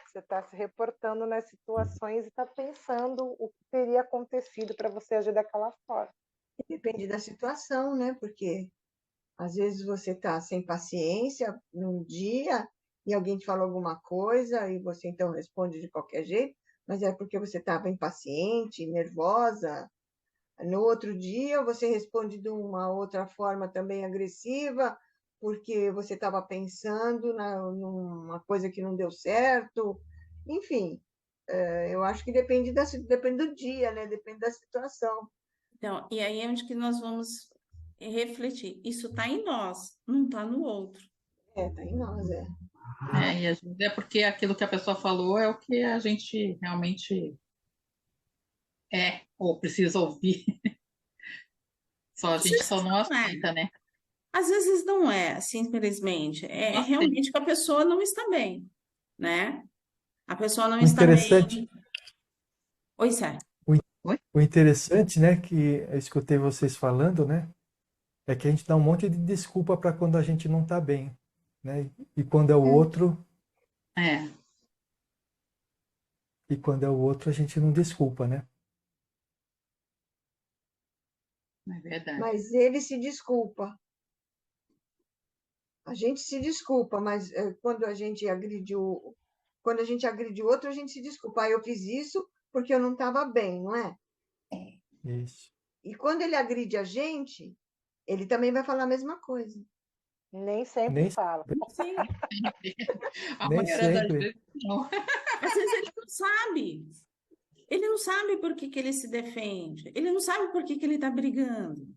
Você está se reportando nas situações e está pensando o que teria acontecido para você agir daquela forma. Depende da situação, né? Porque às vezes você está sem paciência num dia e alguém te falou alguma coisa e você então responde de qualquer jeito, mas é porque você estava impaciente, nervosa. No outro dia você responde de uma outra forma também agressiva, porque você estava pensando numa coisa que não deu certo. Enfim, eu acho que depende do dia, né? Depende da situação. Então, e aí é onde que nós vamos refletir. Isso está em nós, não está no outro. Tá em nós, E às vezes é porque aquilo que a pessoa falou é o que a gente realmente ou precisa ouvir. A gente só não aceita, né? Às vezes não é, simplesmente. É realmente que a pessoa não está bem, né? A pessoa não está bem. Oi, Sérgio. O interessante, né, que eu escutei vocês falando, né, é que a gente dá um monte de desculpa para quando a gente não está bem, né? E quando é o outro, e quando é o outro a gente não desculpa, né? É verdade. Mas ele se desculpa. A gente se desculpa, mas quando a gente agride o outro, a gente se desculpa. Eu fiz isso porque eu não estava bem, não é? Isso. E quando ele agride a gente, ele também vai falar a mesma coisa. Nem sempre fala. Sim. A Nem maioria das sempre. vezes não. Às vezes ele não sabe. Ele não sabe por que ele se defende. Ele não sabe por que ele está brigando.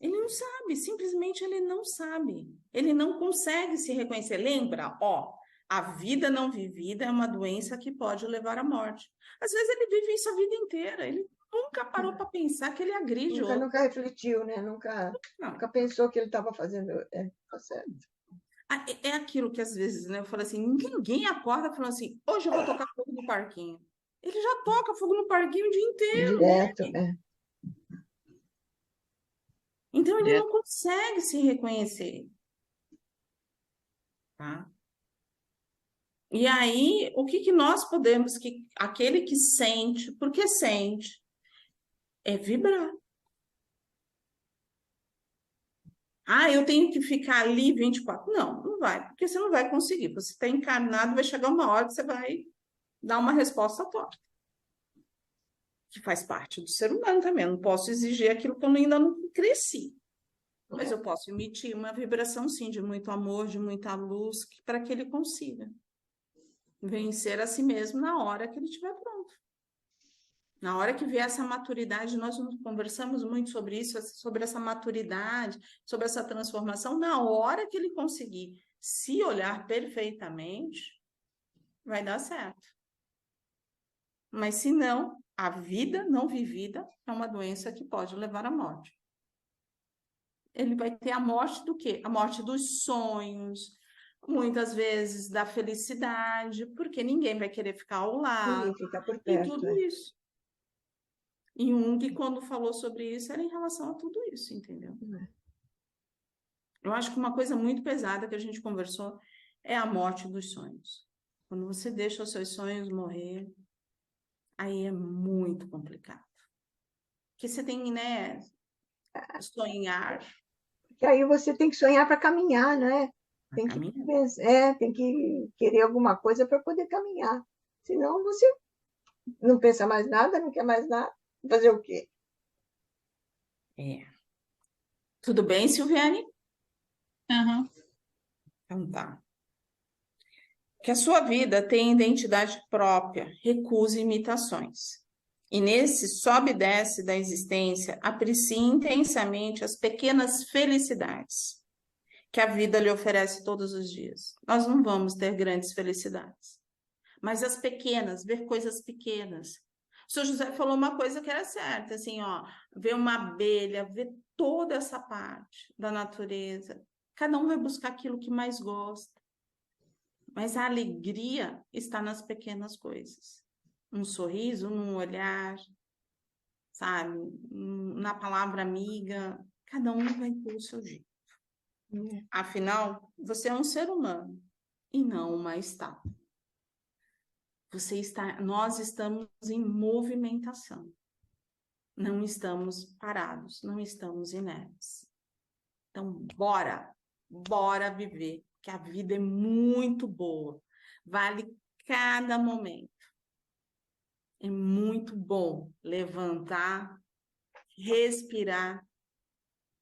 Ele não sabe, simplesmente ele não sabe. Ele não consegue se reconhecer. Lembra, a vida não vivida é uma doença que pode levar à morte. Às vezes ele vive isso a vida inteira. Ele nunca parou para pensar que ele agride outro. Nunca refletiu, né? Nunca pensou que ele estava fazendo. Tá certo. É aquilo que às vezes, né, eu falo assim, ninguém acorda falando assim, hoje eu vou tocar fogo no parquinho. Ele já toca fogo no parquinho o dia inteiro. Direto, Então ele não consegue se reconhecer. Tá? E aí, o que nós podemos, aquele que sente, porque sente, é vibrar. Eu tenho que ficar ali 24. Não vai, porque você não vai conseguir. Você está encarnado, vai chegar uma hora que você vai dar uma resposta torta. Que faz parte do ser humano também. Eu não posso exigir aquilo que eu ainda não cresci. Mas eu posso emitir uma vibração, sim, de muito amor, de muita luz, para que ele consiga vencer a si mesmo na hora que ele estiver pronto. Na hora que vier essa maturidade, nós conversamos muito sobre isso, sobre essa maturidade, sobre essa transformação. Na hora que ele conseguir se olhar perfeitamente, vai dar certo. Mas se não, a vida não vivida é uma doença que pode levar à morte. ele vai ter a morte do quê? A morte dos sonhos, muitas vezes da felicidade, porque ninguém vai querer ficar ao lado, Ninguém fica por e perto. tudo isso. E Jung, quando falou sobre isso, era em relação a tudo isso, entendeu? Eu acho que uma coisa muito pesada que a gente conversou é a morte dos sonhos. Quando você deixa os seus sonhos morrer, aí é muito complicado. Porque você tem, né, sonhar E aí você tem que sonhar para caminhar, né? a Tem que caminhar. tem que querer alguma coisa para poder caminhar. Senão você não pensa mais nada, não quer mais nada. Fazer o quê? É. Tudo bem, Silviane? Aham. Então tá. Que a sua vida tenha identidade própria, recuse imitações. E nesse sobe e desce da existência, aprecie intensamente as pequenas felicidades que a vida lhe oferece todos os dias. Nós não vamos ter grandes felicidades, mas as pequenas, ver coisas pequenas. O senhor José falou uma coisa que era certa, assim, ó, ver uma abelha, ver toda essa parte da natureza. Cada um vai buscar aquilo que mais gosta. Mas a alegria está nas pequenas coisas. Um sorriso, num olhar, sabe? Na palavra amiga. Cada um vai ter o seu jeito. Afinal, você é um ser humano e não uma estátua. Nós estamos em movimentação. Não estamos parados, não estamos inertes. Então, bora viver, que a vida é muito boa. Vale cada momento. É muito bom levantar, respirar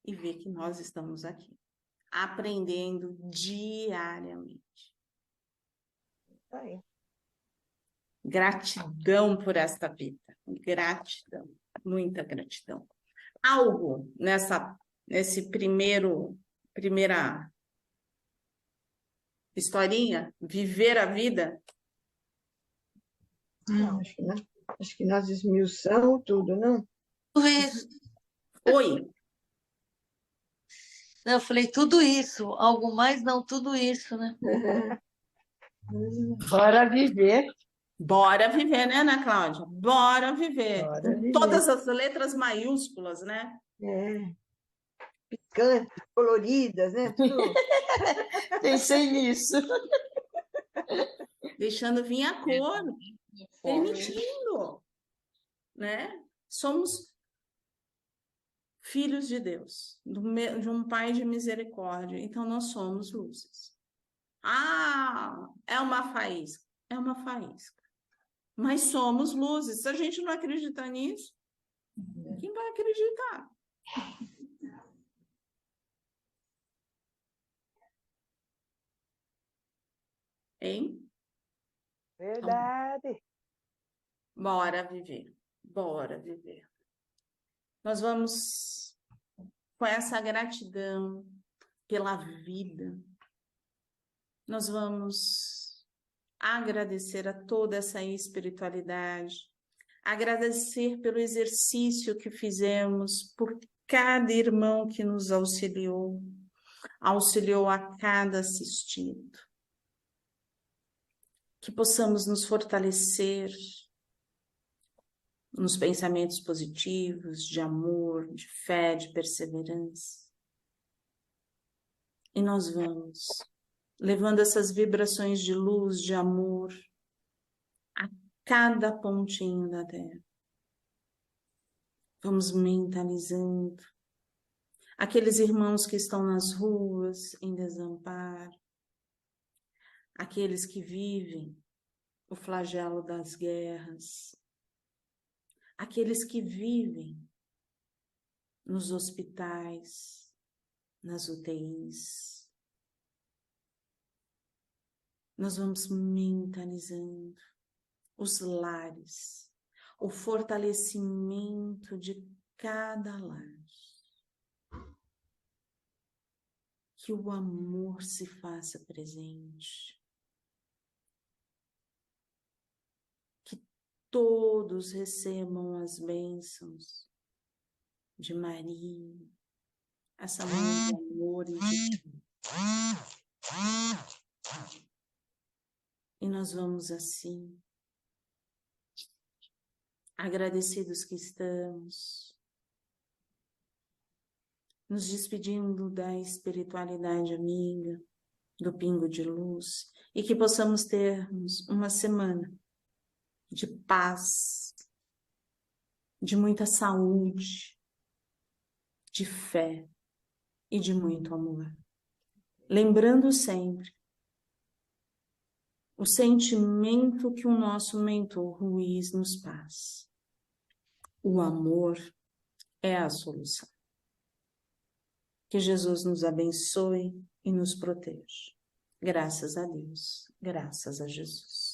e ver que nós estamos aqui, aprendendo diariamente. Aí. Gratidão por esta vida. Gratidão, muita gratidão. Algo nesse primeira historinha, viver a vida? Não, acho que nós esmiuçamos tudo, não? Tudo isso. Oi, Não, eu falei tudo isso, algo mais não, tudo isso, né? Bora viver. bora viver, né, Ana Cláudia? Bora viver. Bora Com viver. todas as letras maiúsculas, né? É. Picantes, coloridas, né? Tudo. Pensei nisso. Deixando vir a cor, permitindo, né? Somos filhos de Deus, de um Pai de misericórdia, então nós somos luzes. Ah, é uma faísca. É uma faísca. Mas somos luzes. Se a gente não acreditar nisso, quem vai acreditar? Hein? Verdade. Bora viver. Bora viver. Nós vamos com essa gratidão pela vida. Nós vamos agradecer a toda essa espiritualidade, agradecer pelo exercício que fizemos, por cada irmão que nos auxiliou a cada assistido. Que possamos nos fortalecer nos pensamentos positivos, de amor, de fé, de perseverança. E nós vamos levando essas vibrações de luz, de amor, a cada pontinho da terra. Vamos mentalizando aqueles irmãos que estão nas ruas, em desamparo, aqueles que vivem o flagelo das guerras, aqueles que vivem nos hospitais, nas UTIs. Nós vamos mentalizando os lares, o fortalecimento de cada lar. Que o amor se faça presente. Que todos recebam as bênçãos de Maria, essa mão de amor e de paz. E nós vamos assim, agradecidos que estamos, nos despedindo da espiritualidade amiga, do pingo de luz, e que possamos termos uma semana de paz, de muita saúde, de fé e de muito amor. Lembrando sempre o sentimento que o nosso mentor Ruiz nos passa. O amor é a solução. Que Jesus nos abençoe e nos proteja. Graças a Deus, graças a Jesus.